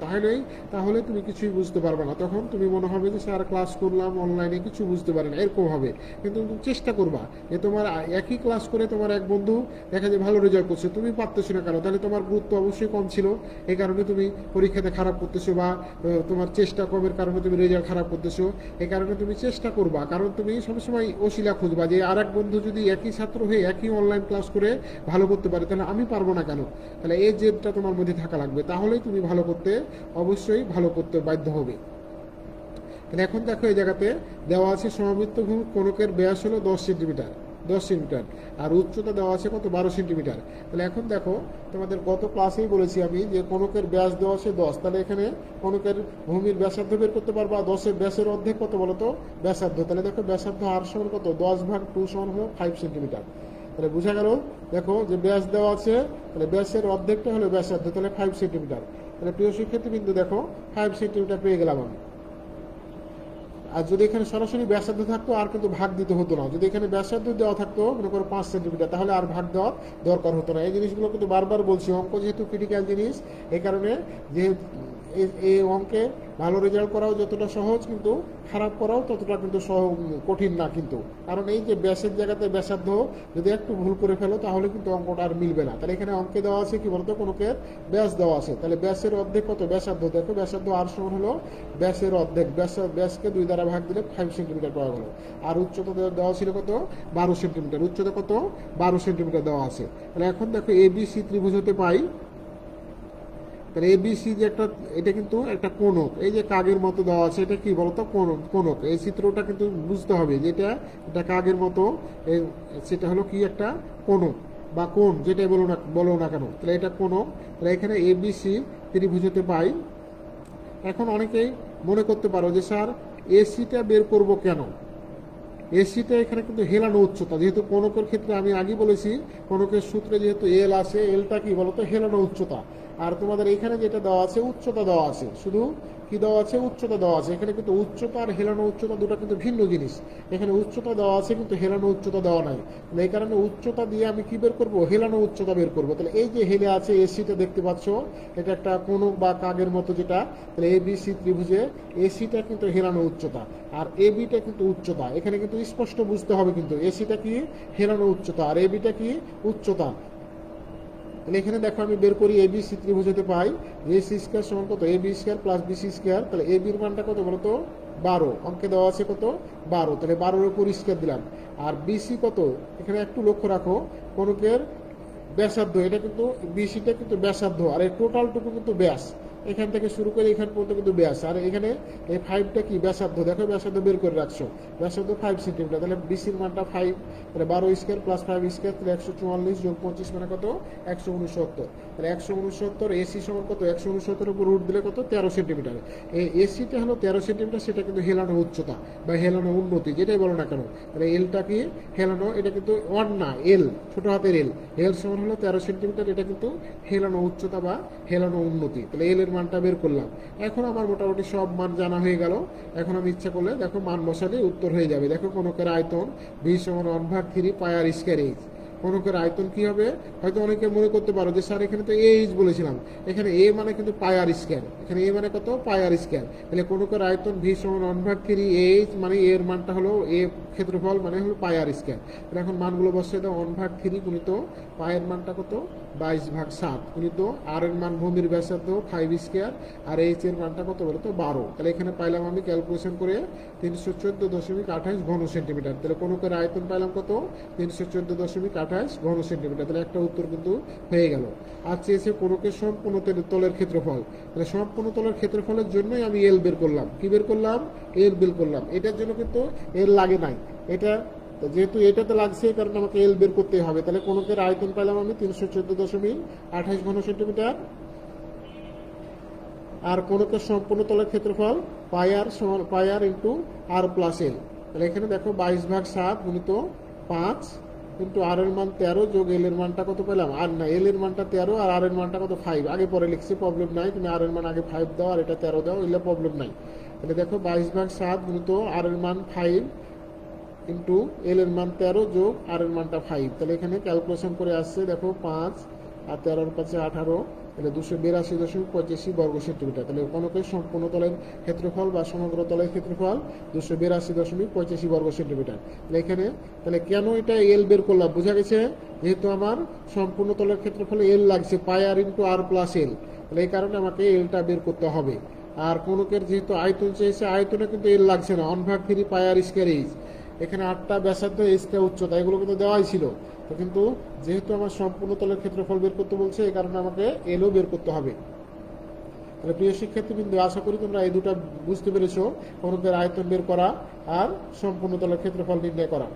তাহলে তুমি কিছুই বুঝতে পারবে না। তখন তুমি মনে হবে যে স্যার ক্লাস করলাম, অনলাইনে কিছু বুঝতে পারি না, এরকম হবে। কিন্তু তুমি চেষ্টা করবা যে তোমার একই ক্লাস করে তোমার এক বন্ধু দেখা যায় ভালো রেজাল্ট করছে, তুমি পারতেছো না কেন? তাহলে তোমার গুরুত্ব অবশ্যই কম ছিল, এই কারণে তুমি পরীক্ষাতে খারাপ করতেছো, বা তোমার চেষ্টা কমের কারণে তুমি রেজাল্ট খারাপ করতেছো। এই কারণে তুমি চেষ্টা করবা, কারণ তুমি সবসময় ওসিলা খুঁজবা যে আর এক বন্ধু যদি একই ছাত্র হয়ে একই অনলাইন ক্লাস করে ভালো করতে পারে, তাহলে আমি পারবো না কেন? তাহলে এই জেদটা তোমার মধ্যে থাকা লাগবে, তাহলেই তুমি ভালো করতে অবশ্যই ভালো করতে বাধ্য হবে। তাহলে এখন দেখো এই জায়গাতে দেওয়া আছে সমবৃত্ত ভূমিক কোণকের ব্যাস হলো 10 সেন্টিমিটার, আর উচ্চতা দেওয়া আছে কত? 12 সেন্টিমিটার। তাহলে এখন দেখো, তোমাদের গত ক্লাসেই বলেছি আমি যে কোণকের ব্যাস দেওয়া আছে 10, তাহলে এখানে কোণকের ভূমির ব্যাসার্ধ বের করতে পারবা। 10-এর ব্যাসের অর্ধেক কত বলো তো? ব্যাসার্ধ। তাহলে দেখো ব্যাসার্ধ আর সমান কত? 10/2 সমান হলো 5 সেন্টিমিটার। তাহলে বোঝা গেল, দেখো যে ব্যাস দেওয়া আছে, তাহলে ব্যাসের অর্ধেকটা হলো ব্যাসার্ধ, তাহলে 5 সেন্টিমিটার। তাহলে প্রিয় শিক্ষার্থী বিন্দু দেখো 5 সেন্টিমিটার পেয়ে গেলাম আমি। আর যদি এখানে সরাসরি ব্যাসার্ধ থাকতো আর কিন্তু ভাগ দিতে হতো না। যদি এখানে ব্যাসার্ধ দেওয়া থাকতো মনে করো 5 সেন্টিমিটার, তাহলে আর ভাগ দেওয়ার দরকার হতো না। এই জিনিসগুলো কিন্তু বারবার বলছি, অঙ্ক যেহেতু ক্রিটিক্যাল জিনিস, এই কারণে যে এই অঙ্কে ভালো রেজাল্ট করাও যতটা সহজ, কিন্তু খারাপ করাও ততটা কিন্তু কঠিন না। কিন্তু কারণ এই যে ব্যাসের জায়গাতে ব্যাসার্ধ যদি একটু ভুল করে ফেলো, তাহলে কিন্তু অঙ্কটা আর মিলবে না। তাহলে এখানে অঙ্কে দেওয়া আছে কি বলতো? কোণকের ব্যাস দেওয়া আছে, তাহলে ব্যাসের অর্ধেক কত? ব্যাসার্ধ। দেখো ব্যাসার্ধ আর সমান হলো ব্যাসের অর্ধেক, ব্যাসকে 2 দ্বারা ভাগ দিলে 5 সেন্টিমিটার পাওয়া গেল। আর উচ্চতা দেওয়া ছিল কত? 12 সেন্টিমিটার। উচ্চতা কত? 12 সেন্টিমিটার দেওয়া আছে। তাহলে এখন দেখো ABC ত্রিভুজ হতে পাই, তাহলে ABC যে একটা, এটা কিন্তু একটা কোণক, এই যে কাগের মতো দেওয়া আছে, এটা কি বলতো? কোণক। এই চিত্রটা কিন্তু বুঝতে হবে যে এটা কাগের মতো, সেটা হলো কি? একটা কোণক বা কোণ, যেটাই বলো না কেন, তাহলে এটা কোণক। তাহলে এখানে ABC ত্রিভুজ হতে পাই। এখন অনেকেই মনে করতে পারো যে স্যার এসিটা বের করব কেন? এসিটা এখানে কিন্তু হেলানো উচ্চতা, যেহেতু কোণকের ক্ষেত্রে আমি আগে বলেছি কোণকের সূত্রে যেহেতু এল আছে, এলটা কি বলতো? হেলানো উচ্চতা। আর তোমাদের এখানে যেটা দেওয়া আছে উচ্চতা দেওয়া আছে, শুধু কি দেওয়া আছে, উচ্চতা দেওয়া আছে। এখানে কিন্তু উচ্চতা আর হেলানো উচ্চতা দুটো কিন্তু ভিন্ন জিনিস। এখানে উচ্চতা দেওয়া আছে কিন্তু হেলানো উচ্চতা দেওয়া নাই। এই কারণে উচ্চতা দিয়ে আমি কি বের করব, হেলানো উচ্চতা বের করব। তাহলে এই যে হেলে আছে এসিটা দেখতে পাচ্ছ, এটা একটা কোণক বা কাগের মতো যেটা, তাহলে এবিসি ত্রিভুজে এসিটা কিন্তু হেলানো উচ্চতা আর এবিটা কিন্তু উচ্চতা। এখানে কিন্তু স্পষ্ট বুঝতে হবে, কিন্তু এসিটা কি হেলানো উচ্চতা আর এবিটা কি উচ্চতা। তাহলে এখানে দেখো আমি বের করি এবিসি ত্রিভুজ হতে পাই এ সি স্কোয়ার সমান কত, A B square plus BC square. তাহলে এ বির মানটা কত বলতো 12, অঙ্কে দেওয়া আছে কত 12, তাহলে 12-এর উপর স্কোয়ার দিলাম। আর বিসি কত, এখানে একটু লক্ষ্য রাখো, কোণকের ব্যাসার্ধ, এটা কিন্তু বিসিটা কিন্তু ব্যাসার্ধ আর এই টোটালটুকু কিন্তু ব্যাস, এখান থেকে শুরু করে এখান পর্যন্ত কিন্তু ব্যাস। আর এখানে এই 5টা কি ব্যাসার্ধ, দেখো ব্যাসার্ধ বের করে রাখছো, ব্যাসার্ধ 5 সেন্টিমিটার। তাহলে বিসির মানটা 5, তাহলে 12 স্কোয়ার প্লাস 5 স্কোয়ার, তাহলে 144 যোগ 25 মানে কত 169। তাহলে 169 এসি সমান কত, 169-এর উপর রুট দিলে কত 13 সেন্টিমিটার। এই এসিটা হলো 13 সেন্টিমিটার, সেটা কিন্তু হেলানো উচ্চতা বা হেলানো উন্নতি যেটাই বলো না কেন। তাহলে এলটা কি হেলানো, এটা কিন্তু 1 না, এল ছোট হাতের এল, এল সমান হলো 13 সেন্টিমিটার, এটা কিন্তু হেলানো উচ্চতা বা হেলানো উন্নতি। তাহলে এল এর মানটা বের করলাম। এখন আমার মোটামুটি সব মান জানা হয়ে গেল। এখন আমি ইচ্ছা করলে দেখো মান বসালে উত্তর হয়ে যাবে। দেখো কোণকের আয়তন ভি সমান 1/3 পাই আর স্কয়ার এইচ। কোণকের আয়তন কি হবে, হয়তো অনেকে মনে করতে পারো যে স্যার এখানে তো এইচ বলেছিলাম, এখানে এ মানে কিন্তু পাই আর স্কয়ার, এখানে এ মানে কত পাই আর স্কয়ার। তাহলে কোণকের আয়তন ভি সমান 1/3 এইচ, মানে এর মানটা হলো এ ক্ষেত্রফল মানে হলো পাই আর স্কয়ার। তাহলে এখন মানগুলো বসিয়ে দাও, 1/3 গুণিত পায়ের মানটা কত 22/7 গুণিত আর এর মান ভূমির ব্যাসার্ধ 5 স্কয়ার আর এইচ এর মানটা কত বলতো 12। তাহলে এখানে পাইলাম আমি ক্যালকুলেশন করে 314.28 ঘন সেন্টিমিটার। তাহলে কোণকের আয়তন পাইলাম কত 314.28 ঘন সেন্টিমিটার। তাহলে একটা উত্তর কিন্তু হয়ে গেল। আর চেয়েছে কোণকের সম্পূর্ণ তলের ক্ষেত্রফল। তাহলে সম্পূর্ণ তলের ক্ষেত্রফলের জন্যই আমি এল বের করলাম। কি বের করলাম, এল বের করলাম। এটার জন্য কিন্তু এল লাগে নাই, এটা যেহেতু এটাতে লাগছে এই কারণে আমাকে এল বের করতে হবে। তাহলে কোণকের আয়তন পেলাম আমি 314.28 ঘন সেন্টিমিটার। আর কোণকের সম্পূর্ণ তলের ক্ষেত্রফল পাই আর ইন্টু আর প্লাস এল। তাহলে এখানে দেখো 22/7 গুণিত 5 ইন্টু আর এর মান 13 যোগ এল এর মানটা কত পেলাম, আর না এল এর মানটা 13 আর আর এর মানটা কত 5, আগে পরে লিখছি প্রবলেম নাই, তুমি আর এর মান আগে 5 দাও আর এটা 13 দাও, এলে প্রবলেম নাই। তাহলে দেখো 22/7 গুণিত আর এর মান 5 ইন্টু এল এর মান 13 যোগ আর এর মানটা 5। তাহলে এখানে ক্যালকুলেশন করে আসছে দেখো 5 আর 13 এর কাছে 18, তাহলে 282.85 বর্গ সেন্টিমিটার। তাহলে কোণকের সম্পূর্ণ তলের ক্ষেত্রফল বা সমগ্র তলের ক্ষেত্রফল 282.85 বর্গ সেন্টিমিটার। তাহলে এখানে তাহলে কেন এটা এল বের করলাম, বোঝা গেছে, যেহেতু আমার সম্পূর্ণ তলের ক্ষেত্রফলে এল লাগছে পাই আর ইন্টু আর প্লাস এল, তাহলে এই কারণে আমাকে এলটা বের করতে হবে। আর কোণকের যেহেতু আয়তন চেয়েছে, আয়তনে কিন্তু এল লাগছে না, 1/3 পাই আর স্কয়ার এইচ। এখানে 8টা ব্যাসার্ধ, এইচটা উচ্চতা, এগুলো কিন্তু দেওয়াই ছিল। তো কিন্তু যেহেতু আমার সম্পূর্ণ তলের ক্ষেত্রফল বের করতে বলছে, এই কারণে আমাকে এলও বের করতে হবে। তাহলে প্রিয় শিক্ষার্থীবৃন্দ, আশা করি তোমরা এই দুটা বুঝতে পেরেছো, কোণকের আয়তন বের করা আর সম্পূর্ণ তলের ক্ষেত্রফল নির্ণয় করা।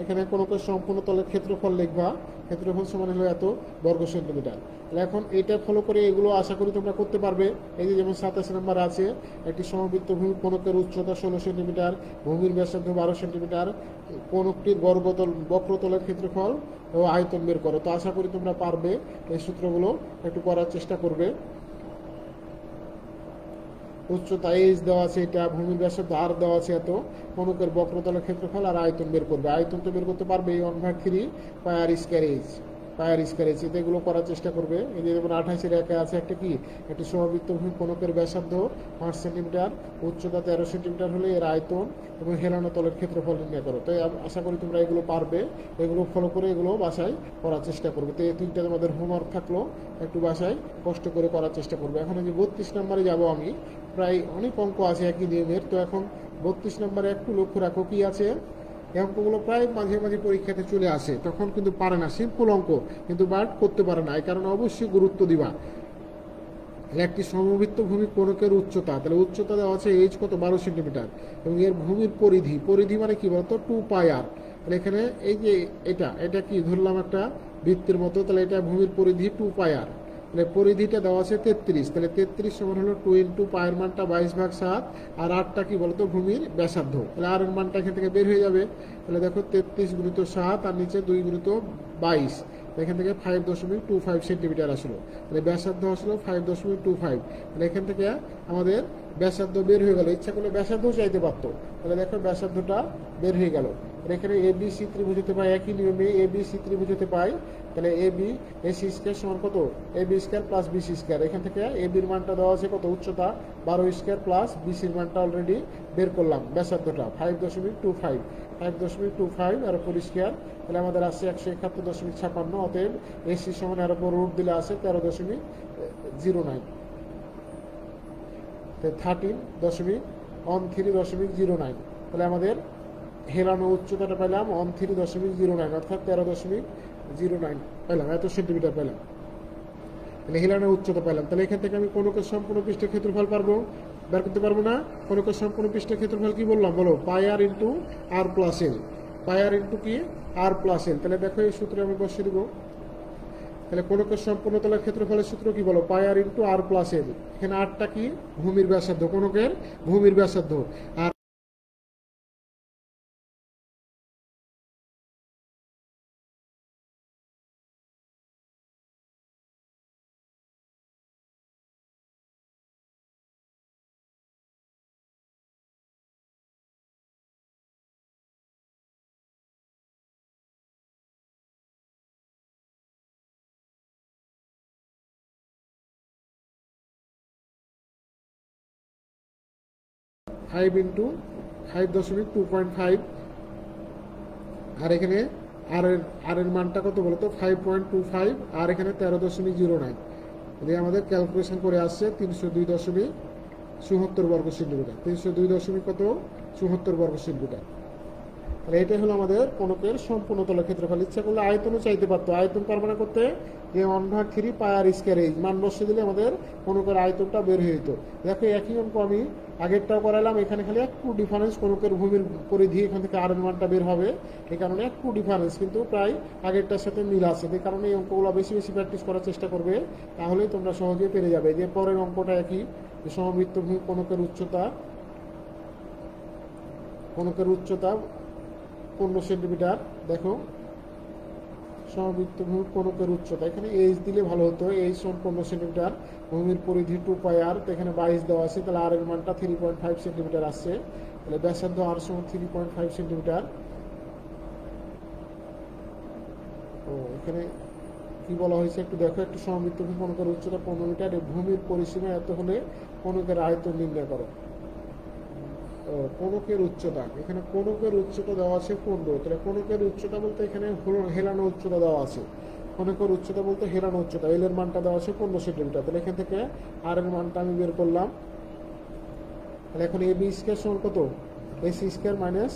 এখানে কোণকের সম্পূর্ণ তলের ক্ষেত্রফল লিখবা, ক্ষেত্রফল সমান হলো এত বর্গ সেন্টিমিটার। তাহলে এখন এটা ফলো করে এগুলো আশা করি তোমরা করতে পারবে। এই যে যেমন 27 নম্বর আছে, একটি সমবৃত্ত ভূমি কোণকের উচ্চতা 16 সেন্টিমিটার, ভূমির ব্যাসার্ধ 12 সেন্টিমিটার, কোণকটির বক্রতলের ক্ষেত্রফল ও আয়তন বের করো। তো আশা করি তোমরা পারবে, এই সূত্রগুলো একটু করার চেষ্টা করবে। উচ্চতা এইচ দেওয়া আছে, এটা ভূমির ব্যাসার্ধ আর দেওয়া আছে এত, কোণকের বক্রতলের ক্ষেত্রফল আর আয়তন বের করবে। আয়তন তো বের করতে পারবে 1/3 পাই আর স্কয়ার এইচ, পাই আর স্কয়ার এইচ, এগুলো করার চেষ্টা করবে। এই যে যেমন 28-এর একে আছে একটা কি, একটি সমবৃত্ত ভূমি কোণকের ব্যাসার্ধ 5 সেন্টিমিটার, উচ্চতা 13 সেন্টিমিটার হলে এর আয়তন এবং হেলানো তলের ক্ষেত্রফল নির্ণয় করো। তো আশা করি তোমরা এগুলো পারবে, এগুলো ফলো করে এগুলো বাসায় করার চেষ্টা করবে। তো এই 3টা তোমাদের হোমওয়ার্ক থাকলো, একটু বাসায় কষ্ট করে করার চেষ্টা করবে। এখন এই যে 32 নম্বরে যাব আমি, প্রায় অনেক অঙ্ক আছে একই নিয়মের। তো এখন 32 নম্বরে একটু লক্ষ্য রাখো কি আছে, এই অঙ্কগুলো প্রায় মাঝে মাঝে পরীক্ষাতে চলে আসে, তখন কিন্তু পারে না, সিম্পল অঙ্ক কিন্তু বাট করতে পারে না, এই কারণে অবশ্যই গুরুত্ব দিবা। একটি সমবৃত্ত ভূমি কোণকের উচ্চতা, তাহলে উচ্চতা দেওয়া আছে এইচ কত 12 সেন্টিমিটার, এবং এর ভূমির পরিধি মানে কি বলতো 2 পাই আর। তাহলে এখানে এই যে এটা কি ধরলাম একটা বৃত্তের মতো, তাহলে এটা ভূমির পরিধি 2 পাই আর। তাহলে পরিধিটা দেওয়া আছে 33, তাহলে 33 সমান হলো 2 ইন্টু পায়ের মানটা 22/7 আর আরটা কি বলতো ভূমির ব্যাসার্ধ। তাহলে আর এর মানটা এখান থেকে বের হয়ে যাবে। তাহলে দেখো 33 গুণিত 7 আর নিচে 2 গুণিত 22, এখান থেকে 5.25 সেন্টিমিটার আসলো। তাহলে ব্যাসার্ধ আসলো 5.25। তাহলে এখান থেকে আমাদের ব্যাসার্ধ বের হয়ে গেল। ইচ্ছা করলে ব্যাসার্ধও চাইতে পারতো। তাহলে দেখো ব্যাসার্ধটা বের হয়ে গেল। এখানে এবিসি ত্রিভুজ হতে পাই, একই নিয়মে এবিসি ত্রিভুজ হতে পাই। তাহলে এবি এসি স্কয়ার সমান কত, AB square plus BC square. এখান থেকে এবির মানটা দেওয়া আছে কত, উচ্চতা 12 স্কয়ার প্লাস বিসির মানটা অলরেডি বের করলাম, ব্যাসার্ধটা 5.25 আর উপর স্কয়ার। তাহলে আমাদের আছে 171.56। অতএব এসি সমান আর উপর রুট দিলে আছে 13.09, 13.13.09। তাহলে আমাদের হেলানো উচ্চতাটা পেলাম 13.09, অর্থাৎ 13.09 পেলাম, এত সেন্টিমিটার পেলাম। তাহলে হেলানোর উচ্চতা পেলাম। তাহলে এখান থেকে আমি কোনকের সম্পূর্ণ পৃষ্ঠের ক্ষেত্রফল বের করতে পারবো না? কোনকের সম্পূর্ণ পৃষ্ঠের ক্ষেত্রফল কি বললাম, বলো, পাই আর ইন্টু আর প্লাস এল। পাই আর ইন্টু কি, আর প্লাস এল। তাহলে দেখো এই সূত্রে আমি বসিয়ে দিব। তাহলে কোনকের সম্পূর্ণ তলের ক্ষেত্রফলের সূত্র কি, বলো, পাই আর ইন্টু আর প্লাস এল। এখানে আরটা কি, ভূমির ব্যাসার্ধ, কোনকের ভূমির ব্যাসার্ধ। আর ফাইভ ইন্টু 5.2.5, আর এখানে আর এর মানটা কত বলতো 5.25, আর এখানে 13.09। আমাদের ক্যালকুলেশন করে আসছে 302.74 বর্গ সেন্টিমিটার, 302.74 বর্গ সেন্টিমিটার। তাহলে এটাই হলো আমাদের কোনকের সম্পূর্ণ তলের ক্ষেত্রফল। ইচ্ছা করলে আয়তনও চাইতে পারতো, আয়তন পারবো না করতে, যে 1/3 পাই আর স্কয়ার এই মান বসিয়ে দিলে আমাদের কোনকের আয়তনটা বের হয়ে যেত। দেখো একই অঙ্ক আমি আগেরটাও করালাম, এখানে খালি একটু ডিফারেন্স, কোনকের ভূমির পরিধি এখান থেকে আর এর মানটা বের হবে, এই কারণে একটু ডিফারেন্স, কিন্তু প্রায় আগেরটার সাথে মিল আছে। এই কারণে এই অঙ্কগুলো বেশি বেশি প্র্যাকটিস করার চেষ্টা করবে, তাহলেই তোমরা সহজে পেরে যাবে। যে পরের অঙ্কটা একই, সমবৃত্ত ভূমি কোনকের উচ্চতা 15 সেন্টিমিটার। দেখো সমবৃত্ত ভূমি কোনকের উচ্চতা, এখানে এইচ দিলে ভালো হতো, এইচ সমান 15 সেন্টিমিটার, ভূমির পরিধি 2 পাই আর, এখানে 22 দেওয়া আছে, তাহলে আর এর মানটা 3.5 সেন্টিমিটার আসছে। তাহলে ব্যাসার্ধ আর সমান 3.5 সেন্টিমিটার। ও এখানে কি বলা হয়েছে একটু দেখো, একটু সমবৃত্ত ভূমি কোনকের উচ্চতা 15 মিটার, ভূমির পরিসীমা এত হলে কোনকের আয়তন নির্ণয় করো। কোনকের উচ্চতা, এখানে কোনকের উচ্চতা দেওয়া আছে 15। তাহলে কোনকের উচ্চতা বলতে এখানে হেলানো উচ্চতা দেওয়া আছে, কোনকের উচ্চতা বলতে হেলানো উচ্চতা, এল এর মানটা দেওয়া আছে 15 সেন্টিমিটার। তাহলে এখান থেকে আর এর মানটা আমি বের করলাম। তাহলে এখন এবি স্কয়ার সমান কত, এসি স্কয়ার মাইনাস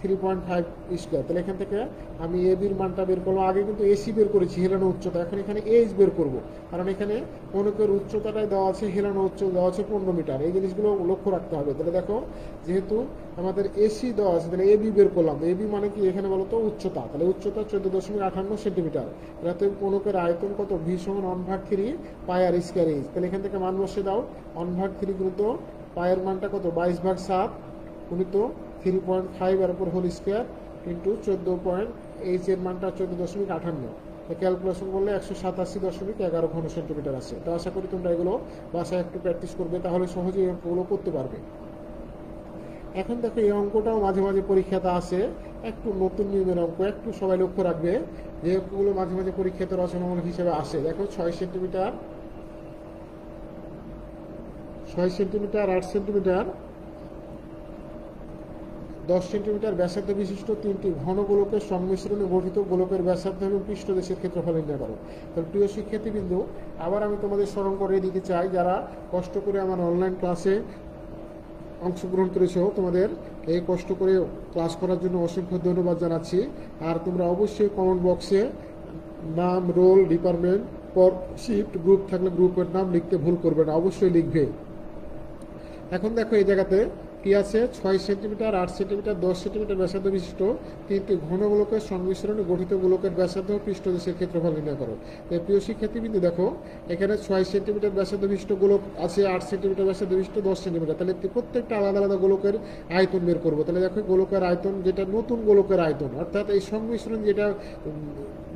3.5 স্কয়ার। তাহলে এখান থেকে আমি এবির মানটা বের করলাম, আগে কিন্তু এসি বের করেছি হেলানো উচ্চতা, এখন এখানে এইচ বের করব, কারণ এখানে কোনকের উচ্চতাটাই দেওয়া আছে, হেলানো উচ্চতা দেওয়া আছে 15 মিটার। এই জিনিসগুলো লক্ষ্য রাখতে হবে। তাহলে দেখো যেহেতু আমাদের এসি দেওয়া আছে, তাহলে এবি বের করলাম। এবি মানে কি এখানে বলতো উচ্চতা, তাহলে উচ্চতা 14.58 সেন্টিমিটার। তাহলে কোনকের আয়তন কত, ভি সমান 1/3 পাই আর স্কয়ার এইচ। তাহলে এখান থেকে মান বসে দাও, 1/3 গুণিত পায়ের মানটা কত, 22/7 গুণিত 3.5 এর উপর হোল স্কয়ার ইন্টু 14. এইচ এর মানটা 14.58। ক্যালকুলেশন করলে 187.11 ঘন সেন্টিমিটার আছে। তো আশা করি তোমরা এগুলো বাসায় একটু প্র্যাকটিস করবে, তাহলে সহজেই অঙ্কগুলো করতে পারবে। এখন দেখো এই অঙ্কটাও মাঝে মাঝে পরীক্ষাতে আসে, একটু নতুন নিয়মের অঙ্ক, একটু সবাই লক্ষ্য রাখবে যে অঙ্কগুলো মাঝে মাঝে পরীক্ষাতে রচনামূলক হিসেবে আসে। দেখো 6 সেন্টিমিটার, 6 সেন্টিমিটার, 8 সেন্টিমিটার, 10 সেন্টিমিটার ব্যাসার্ধ বিশিষ্ট 3টি ঘন গোলকের সংমিশ্রণে গঠিত গোলকের ব্যাসার্ধ এবং পৃষ্ঠদেশের ক্ষেত্রফল নির্ণয় করো। তাহলে প্রিয় শিক্ষার্থীবৃন্দ, আবার আমি তোমাদের স্মরণ করে দিতে চাই, যারা কষ্ট করে আমার অনলাইন ক্লাসে অংশগ্রহণ করেছো, তোমাদের এই কষ্ট করে ক্লাস করার জন্য অসংখ্য ধন্যবাদ জানাচ্ছি। আর তোমরা অবশ্যই কমেন্ট বক্সে নাম, রোল, ডিপার্টমেন্ট, পর শিফট, গ্রুপ থাকলে গ্রুপের নাম লিখতে ভুল করবে না, অবশ্যই লিখবে। এখন দেখো এই জায়গাতে কি আছে 6 সেন্টিমিটার, 8 সেন্টিমিটার, 10 সেন্টিমিটার ব্যাসার্ধ বিশিষ্ট তিনটি ঘন গোলকের সংমিশ্রণে গঠিত গোলকের ব্যাসার্ধ পৃষ্ঠদেশের ক্ষেত্রফল নির্ণয় করো। তাই প্রিয় শিক্ষার্থীবৃন্দ দেখো এখানে 6 সেন্টিমিটার ব্যাসার্ধ বিশিষ্ট গোলক আছে, 8 সেন্টিমিটার ব্যাসার্ধ বিশিষ্ট, 10 সেন্টিমিটার, তাহলে প্রত্যেকটা আলাদা আলাদা গোলকের আয়তন বের করবো। তাহলে দেখো গোলকের আয়তন যেটা নতুন গোলকের আয়তন, অর্থাৎ এই সংমিশ্রণ যেটা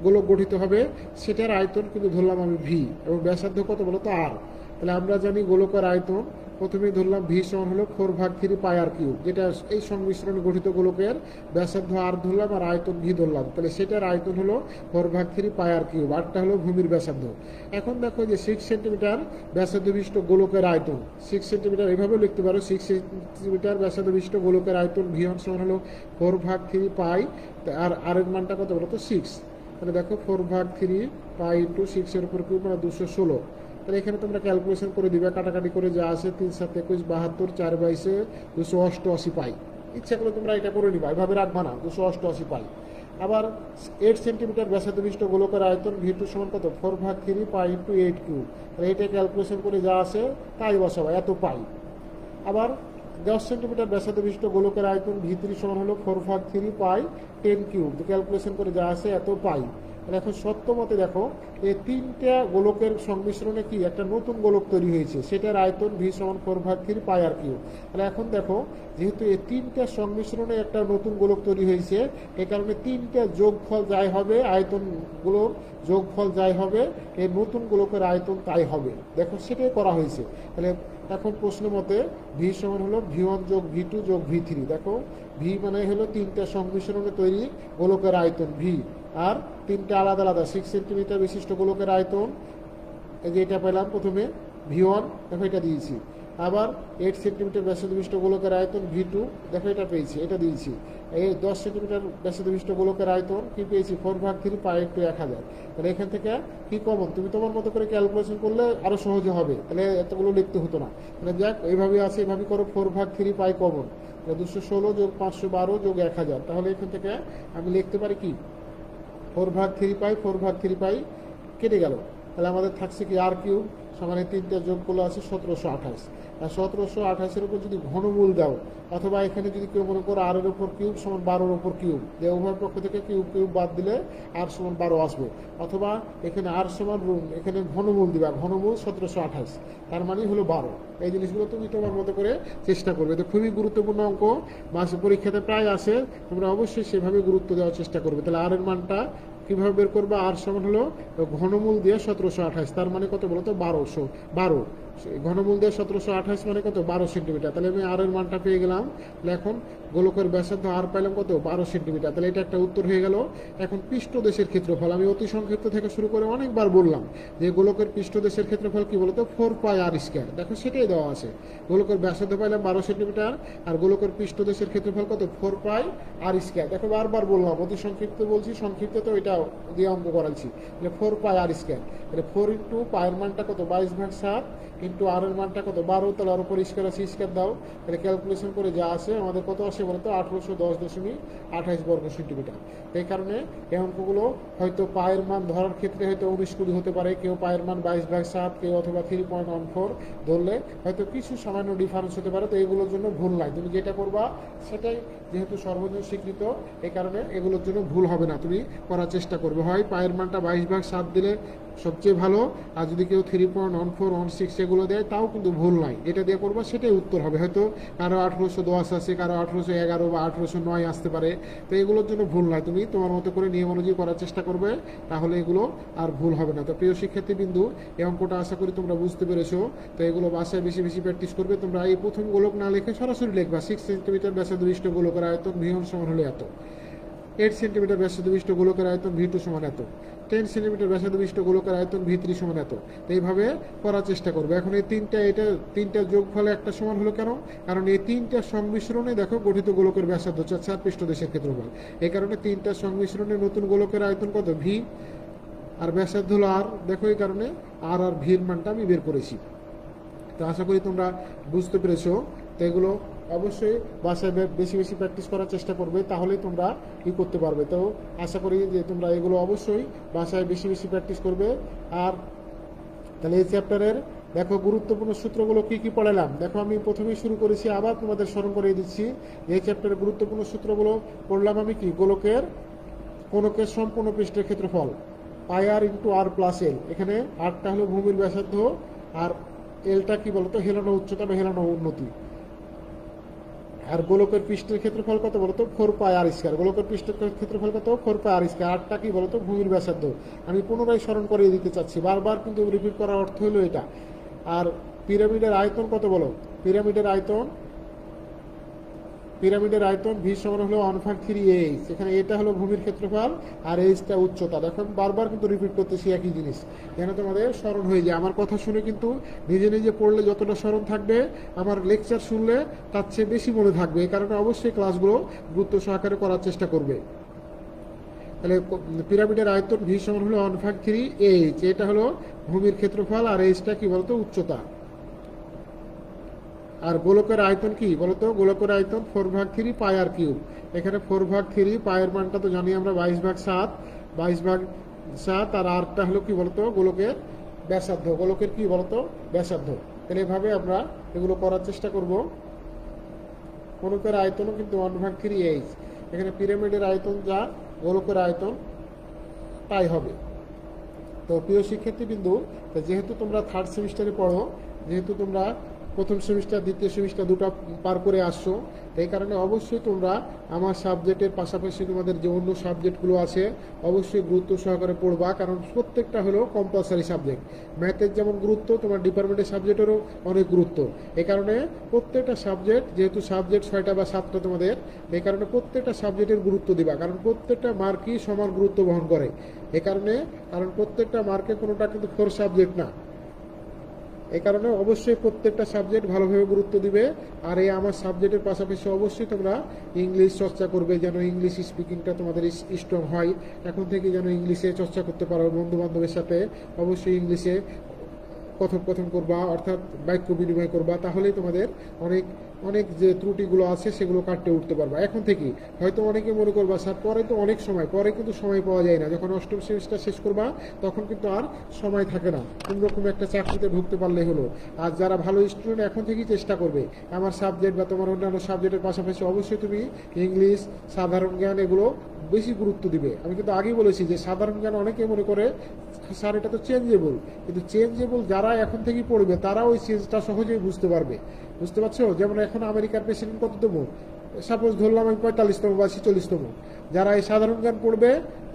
গোলক গঠিত হবে সেটার আয়তন কিন্তু ধরলাম আমি ভি, এবং ব্যাসার্ধ কত বলো তো আর। তাহলে আমরা জানি গোলকের আয়তন প্রথমেই ধরলাম ভি সমান হলো 4/3 পাই আর কিউব, যেটা এই সংমিশ্রণে গঠিত গোলকের ব্যাসার্ধ আর ধরলাম আর আয়তন ভি ধরলাম, তাহলে সেটার আয়তন হলো 4/3 পাই আর কিউব, আরটা হলো ভূমির ব্যাসার্ধ। এখন দেখো যে 6 সেন্টিমিটার ব্যাসার্ধ বিশিষ্ট গোলকের আয়তন, 6 সেন্টিমিটার এভাবেও লিখতে পারো, 6 সেন্টিমিটার ব্যাসার্ধ বিশিষ্ট গোলকের আয়তন ভি সমান হলো 4/3 পাই, আর এর মানটা কত বলো তো 6। তাহলে দেখো 4/3 পাই ইন্টু 6 এর উপর কিউব মানে 216। তাহলে এখানে তোমরা ক্যালকুলেশন করে দিবে, কাটাকাটি করে যা আসে 3 7 21 72, 4 22 288 পাই। ইচ্ছা করে তোমরা এটা করে নিবা, এভাবে রাখবা না, 288 পাই। আবার 8 সেন্টিমিটার ব্যাসার্ধ বিশিষ্ট গোলকের আয়তন ভি2 সমান কত 4/3 পাই ইন্টু 8 কিউব, তাহলে এটা ক্যালকুলেশন করে যা আসে তাই বসাবা, এত পাই। আবার 10 সেন্টিমিটার ব্যাসার্ধ বিশিষ্ট গোলকের আয়তন ভি3 সমান হলো 4/3 পাই 10 কিউব, ক্যালকুলেশন করে যা আসে এত পাই। এখন সত্য মতে দেখো এই তিনটা গোলকের সংমিশ্রণে কি একটা নতুন গোলক তৈরি হয়েছে, সেটার আয়তন ভি সমান 4/3 পাই আর কিউব। তাহলে এখন দেখো যেহেতু এই তিনটা সংমিশ্রণে একটা নতুন গোলক তৈরি হয়েছে, এই কারণে তিনটা যোগফল যাই হবে, আয়তনগুলোর যোগফল যাই হবে, এই নতুন গোলকের আয়তন তাই হবে। দেখো সেটাই করা হয়েছে। তাহলে এখন প্রশ্ন মতে ভি সমান হলো ভি1 যোগ ভি2 যোগ ভি3। দেখো ভি মানে হলো তিনটা সংমিশ্রণে তৈরি গোলকের আয়তন ভি, আর তিনটা আলাদা আলাদা 6 সেন্টিমিটার বিশিষ্ট গোলকের আয়তন, এই যে এটা পেলাম প্রথমে ভি1, দেখো এটা দিয়েছি। আবার 8 সেন্টিমিটার ব্যাসার্ধ বিশিষ্ট গোলকের আয়তন ভি2, দেখো এটা পেয়েছি, এটা দিয়েছি। এই 10 সেন্টিমিটার ব্যাসার্ধ বিশিষ্ট গোলকের আয়তন কি পেয়েছি 4/3 পাই ইন্টু 1000। তাহলে এখান থেকে কি কমন, তুমি তোমার মতো করে ক্যালকুলেশন করলে আরো সহজে হবে, তাহলে এতগুলো লিখতে হতো না। তাহলে যাক এইভাবে আছে, এইভাবে করো 4/3 পাই কমন, 216 যোগ 512 যোগ 1000। তাহলে এখান থেকে আমি লিখতে পারি কি 4/3 পাই 4/3 পাই কেটে গেল, তাহলে আমাদের থাকছে কি আর কিউব সমান তিনটা যোগগুলো আছে 1728। আর 1728-এর উপর যদি ঘনমূল দাও, অথবা এখানে যদি কেউ মনে করো আর এর উপর কিউব সমান 12-র উপর কিউব, যে উভয় পক্ষ থেকে কিউব কিউব বাদ দিলে আর সমান 12 আসবে, অথবা এখানে আর সমান এখানে ঘনমূল দিবা, ঘনমূল 1728, তার মানে হলো 12। এই জিনিসগুলো তুমি তোমার মতো করে চেষ্টা করবে। তো খুবই গুরুত্বপূর্ণ অঙ্ক, মাস পরীক্ষাতে প্রায় আসে, তোমরা অবশ্যই সেভাবে গুরুত্ব দেওয়ার চেষ্টা করবে। তাহলে আর এর মানটা কিভাবে বের করবে, আর সমান হলো ঘনমূল দিয়ে 1728, তার মানে কত বলো তো 12 ঘনমূল দিয়ে 1728 মানে কত 12 সেন্টিমিটার। তাহলে আমি আর এর মানটা পেয়ে গেলাম। তাহলে এখন গোলকের ব্যাসার্ধ আর পাইলাম কত 12 সেন্টিমিটার। তাহলে এটা একটা উত্তর হয়ে গেল। এখন পৃষ্ঠদেশের ক্ষেত্রফল আমি অতি সংক্ষিপ্ত থেকে শুরু করে অনেকবার বললাম যে গোলকের পৃষ্ঠদেশের ক্ষেত্রফল কি বলতো 4 পাই আর স্কয়ার। দেখো সেটাই দেওয়া আছে, গোলকের ব্যাসার্ধ পাইলাম 12 সেন্টিমিটার, আর গোলকের পৃষ্ঠদেশের ক্ষেত্রফল কত 4 পাই আর স্কয়ার। দেখো বারবার বললাম অতি সংক্ষিপ্ত বলছি, সংক্ষিপ্ত তো এটা দিয়ে অঙ্ক করাচ্ছি। তাহলে 4 পাই আর স্কয়ার, তাহলে 4 ইন্টু পায়ের মানটা কত 22/7 ইন্টু আর এর মানটা কত 12, তাহলে আর উপর স্কয়ার আছে স্কয়ার দাও, তাহলে ক্যালকুলেশন করে যা আসে আমাদের কত আসে বলতো 1810.28 বর্গ সেন্টিমিটার। এই কারণে এই অঙ্কগুলো হয়তো পায়ের মান ধরার ক্ষেত্রে হয়তো 19-20 হতে পারে, কেউ পায়ের মান 22/7, কেউ অথবা 3.14 ধরলে হয়তো কিছু সামান্য ডিফারেন্স হতে পারে। তো এগুলোর জন্য ভুল নাই, তুমি যেটা করবা সেটাই যেহেতু সর্বজন স্বীকৃত, এই কারণে এগুলোর জন্য ভুল হবে না, তুমি করার চেষ্টা করবে। হয় পায়ের মানটা 22/7 দিলে সবচেয়ে ভালো, আর যদি কেউ 3.14, 16 এগুলো দেয় তাও কিন্তু ভুল নাই, যেটা দিয়ে করবো সেটাই উত্তর হবে। হয়তো কারো 1810 আছে, কারো 1811 বা 1809 আসতে পারে, তো এগুলোর জন্য ভুল নাই, তুমি তোমার মতো করে নিয়ম অনুযায়ী করার চেষ্টা করবে, তাহলে এগুলো আর ভুল হবে না। তো প্রিয় শিক্ষার্থীবৃন্দু, এই অঙ্কটা আশা করি তোমরা বুঝতে পেরেছো। তো এগুলো বাসায় বেশি বেশি প্র্যাকটিস করবে। তোমরা এই প্রথম গোলক না লিখে সরাসরি লিখবা 6 সেন্টিমিটার ব্যাসার্ধ বিশিষ্ট গোলকের আয়তন ভি1 সমান হলো এত, 8 সেন্টিমিটার ব্যাসার্ধ বিশিষ্ট গোলকের আয়তন ভি2 সমান এত, 10 সেন্টিমিটার ব্যাসার্ধ বিশিষ্ট গোলকের আয়তন ভি3 সমান এত। তো এইভাবে করার চেষ্টা করবে। এখন এই তিনটা যোগফলে একটা সমান হলো কেন, কারণ এই তিনটা সংমিশ্রণে দেখো গঠিত গোলকের ব্যাসার্ধ হচ্ছে 4 পৃষ্ঠদেশের ক্ষেত্রফল। এই কারণে তিনটা সংমিশ্রণে নতুন গোলকের আয়তন কত ভি, আর ব্যাসার্ধ হলো আর। দেখো এই কারণে আর আর ভির মানটা আমি বের করেছি। তো আশা করি তোমরা বুঝতে পেরেছো। তো এগুলো অবশ্যই বাসায় বেশি বেশি প্র্যাকটিস করার চেষ্টা করবে, তাহলেই তোমরা কি করতে পারবে। তো আশা করি যে তোমরা এগুলো অবশ্যই বাসায় বেশি বেশি প্র্যাকটিস করবে। আর তাহলে এই চ্যাপ্টারের দেখো গুরুত্বপূর্ণ সূত্রগুলো কি কি পড়ালাম। দেখো আমি প্রথমেই শুরু করেছি, আবার তোমাদের স্মরণ করিয়ে দিচ্ছি। এই চ্যাপ্টারের গুরুত্বপূর্ণ সূত্রগুলো পড়লাম আমি কি, কোনকের সম্পূর্ণ পৃষ্ঠের ক্ষেত্রফল পাই আর ইন্টু আর প্লাস এল। এখানে আরটা হলো ভূমির ব্যাসার্ধ, আর এলটা কি বলতো, হেলানো উচ্চতা বা হেলানো উন্নতি। আর গোলকের পৃষ্ঠের ক্ষেত্রফল কত বলতো, 4 পাই আর স্কয়ার। গোলকের পৃষ্ঠের ক্ষেত্রফল কত, 4 পাই আর স্কয়ার। আরটা কি বলতো, ভূমির ব্যাসার্ধ। আমি পুনরায় স্মরণ করিয়ে দিতে চাচ্ছি, বারবার কিন্তু রিপিট করার অর্থ হলো এটা। আর পিরামিডের আয়তন কত বলো, পিরামিডের আয়তন ভি সমান হলো 1/3h। এখানে এটা হলো ভূমির ক্ষেত্রফল আর এইচটা উচ্চতা। দেখো আমি বারবার কিন্তু রিপিট করতেছি একই জিনিস, যেন তোমাদের স্মরণ হয়ে যায়। আমার কথা শুনে কিন্তু নিজে নিজে পড়লে যতটা স্মরণ থাকবে, আমার লেকচার শুনলে তার চেয়ে বেশি মনে থাকবে। এই কারণে অবশ্যই ক্লাসগুলো গুরুত্ব সহকারে করার চেষ্টা করবে। তাহলে পিরামিডের আয়তন ভি সমান হলো 1/3h। এটা হলো ভূমির ক্ষেত্রফল আর এইচটা কি বলতো, উচ্চতা। আর গোলকের আয়তন কি বলতো, গোলকের আয়তন 4/3 পাই আর কিউব। এখানে 4/3 পায়ের মানটা তো জানি আমরা 22/7, 22/7। আর আরটা হলো কি বলতো, গোলকের ব্যাসার্ধ। গোলকের কি বলতো, ব্যাসার্ধ। তাহলে এভাবে আমরা এগুলো করার চেষ্টা করব। গোলকের আয়তনও কিন্তু 1/3h। এখানে পিরামিডের আয়তন যা, গোলকের আয়তন তাই হবে। তো প্রিয় শিক্ষার্থীবৃন্দু, যেহেতু তোমরা থার্ড সেমিস্টারে পড়ো, যেহেতু তোমরা প্রথম সেমিস্টার দ্বিতীয় সেমিস্টার দুটো পার করে আসছো, এই কারণে অবশ্যই তোমরা আমার সাবজেক্টের পাশাপাশি তোমাদের যে অন্য সাবজেক্টগুলো আছে অবশ্যই গুরুত্ব সহকারে পড়বা। কারণ প্রত্যেকটা হলো কম্পালসারি সাবজেক্ট। ম্যাথের যেমন গুরুত্ব, তোমার ডিপার্টমেন্টের সাবজেক্টেরও অনেক গুরুত্ব। এই কারণে প্রত্যেকটা সাবজেক্ট, যেহেতু সাবজেক্ট 6টা বা 7টা তোমাদের, এই কারণে প্রত্যেকটা সাবজেক্টের গুরুত্ব দিবা। কারণ প্রত্যেকটা মার্কই সমান গুরুত্ব বহন করে। এই কারণে, কারণ প্রত্যেকটা মার্কে কোনোটা কিন্তু 4 সাবজেক্ট না। এই কারণে অবশ্যই প্রত্যেকটা সাবজেক্ট ভালোভাবে গুরুত্ব দিবে। আর এই আমার সাবজেক্টের পাশাপাশি অবশ্যই তোমরা ইংলিশ চর্চা করবে, যেন ইংলিশ স্পিকিংটা তোমাদের স্ট্রং হয়। এখন থেকে যেন ইংলিশে চর্চা করতে পারো, বন্ধু বান্ধবের সাথে অবশ্যই ইংলিশে কথোপকথন করবা, অর্থাৎ বাক্য বিনিময় করবা। তাহলেই তোমাদের অনেক অনেক যে ত্রুটিগুলো আছে সেগুলো কাটতে উঠতে পারবা এখন থেকেই। হয়তো অনেকে মনে করবা স্যার পরে তো অনেক সময়, পরে কিন্তু সময় পাওয়া যায় না। যখন অষ্টম সেমিস্টার শেষ করবা তখন কিন্তু আর সময় থাকে না, কোনোরকম একটা চাকরিতে ঢুকতে পারলেই হলো। আর যারা ভালো স্টুডেন্ট এখন থেকেই চেষ্টা করবে আমার সাবজেক্ট বা তোমার অন্যান্য সাবজেক্টের পাশাপাশি অবশ্যই তুমি ইংলিশ, সাধারণ জ্ঞান এগুলো বেশি গুরুত্ব দিবে। আমি কিন্তু আগেই বলেছি যে সাধারণ জ্ঞান অনেকে মনে করে স্যার এটা তো চেঞ্জেবল, কিন্তু চেঞ্জেবল যারা এখন থেকেই পড়বে তারা ওই চেঞ্জটা সহজেই বুঝতে পারবে। বুঝতে পারছো? যেমন এখন আমেরিকার প্রেসিডেন্ট কততম, সাপোজ ধরলাম আমি 45তম বা 46তম। যারা এই সাধারণ জ্ঞান পড়বে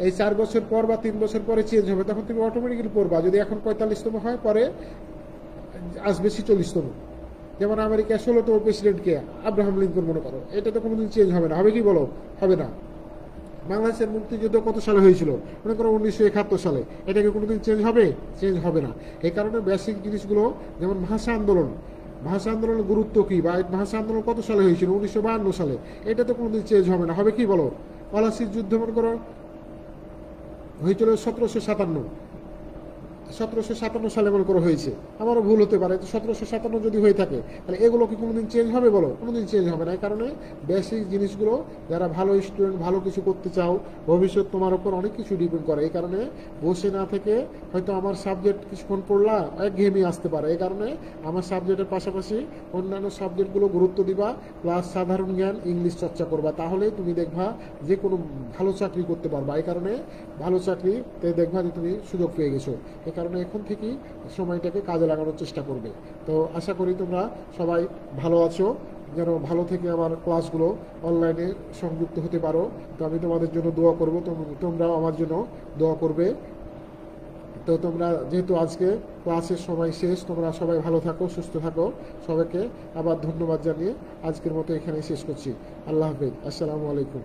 এই 4 বছর পর বা 3 বছর পরে চেঞ্জ হবে, তখন তুমি অটোমেটিক্যালি পড়বা। যদি এখন 45তম হয়, পরে আসবে 46তম। যেমন আমেরিকা 16তম প্রেসিডেন্টকে আব্রাহাম লিঙ্কন মনে করো, এটা তো কোনোদিন চেঞ্জ হবে না। হবে কি বলো? হবে না। বাংলাদেশের মুক্তিযুদ্ধ কত সালে হয়েছিল? মনে করো 1971 সালে। এটাকে কোনোদিন চেঞ্জ হবে? চেঞ্জ হবে না। এই কারণে বেসিক জিনিসগুলো, যেমন ভাষা আন্দোলন, ভাষা আন্দোলনের গুরুত্ব কি, বা ভাষা আন্দোলন কত সালে হয়েছিল? 1952 সালে। এটা তো কোনোদিন চেঞ্জ হবে না। হবে কি বলো? পলাশির যুদ্ধ মনে করো হয়েছিল 1757 সালে মনে করো হয়েছে। আমারও ভুল হতে পারে, তো 1757 যদি হয়ে থাকে তাহলে এগুলো কি কোনোদিন চেঞ্জ হবে বলো? কোনোদিন চেঞ্জ হবে না। এই কারণে বেসিক জিনিসগুলো, যারা ভালো স্টুডেন্ট, ভালো কিছু করতে চাও, ভবিষ্যৎ তোমার উপর অনেক কিছু ডিপেন্ড করে। এই কারণে বসে না থেকে হয়তো আমার সাবজেক্ট কিছুক্ষণ পড়লা একঘেয়েমি আসতে পারে। এই কারণে আমার সাবজেক্টের পাশাপাশি অন্যান্য সাবজেক্টগুলো গুরুত্ব দিবা, প্লাস সাধারণ জ্ঞান, ইংলিশ চর্চা করবা। তাহলে তুমি দেখবা যে কোনো ভালো চাকরি করতে পারবা। এই কারণে ভালো চাকরিতে দেখবা যে তুমি সুযোগ পেয়ে গেছো। এই কারণে এখন থেকেই সময়টাকে কাজে লাগানোর চেষ্টা করবে। তো আশা করি তোমরা সবাই ভালো আছো, যেন ভালো থেকে আমার ক্লাসগুলো অনলাইনে সংযুক্ত হতে পারো। তো আমি তোমাদের জন্য দোয়া করবো, তোমরাও আমার জন্য দোয়া করবে। তো তোমরা যেহেতু আজকে ক্লাসের সময় শেষ, তোমরা সবাই ভালো থাকো, সুস্থ থাকো। সবাইকে আবার ধন্যবাদ জানিয়ে আজকের মতো এখানে শেষ করছি। আল্লাহ হাফেজ, আসসালামু আলাইকুম।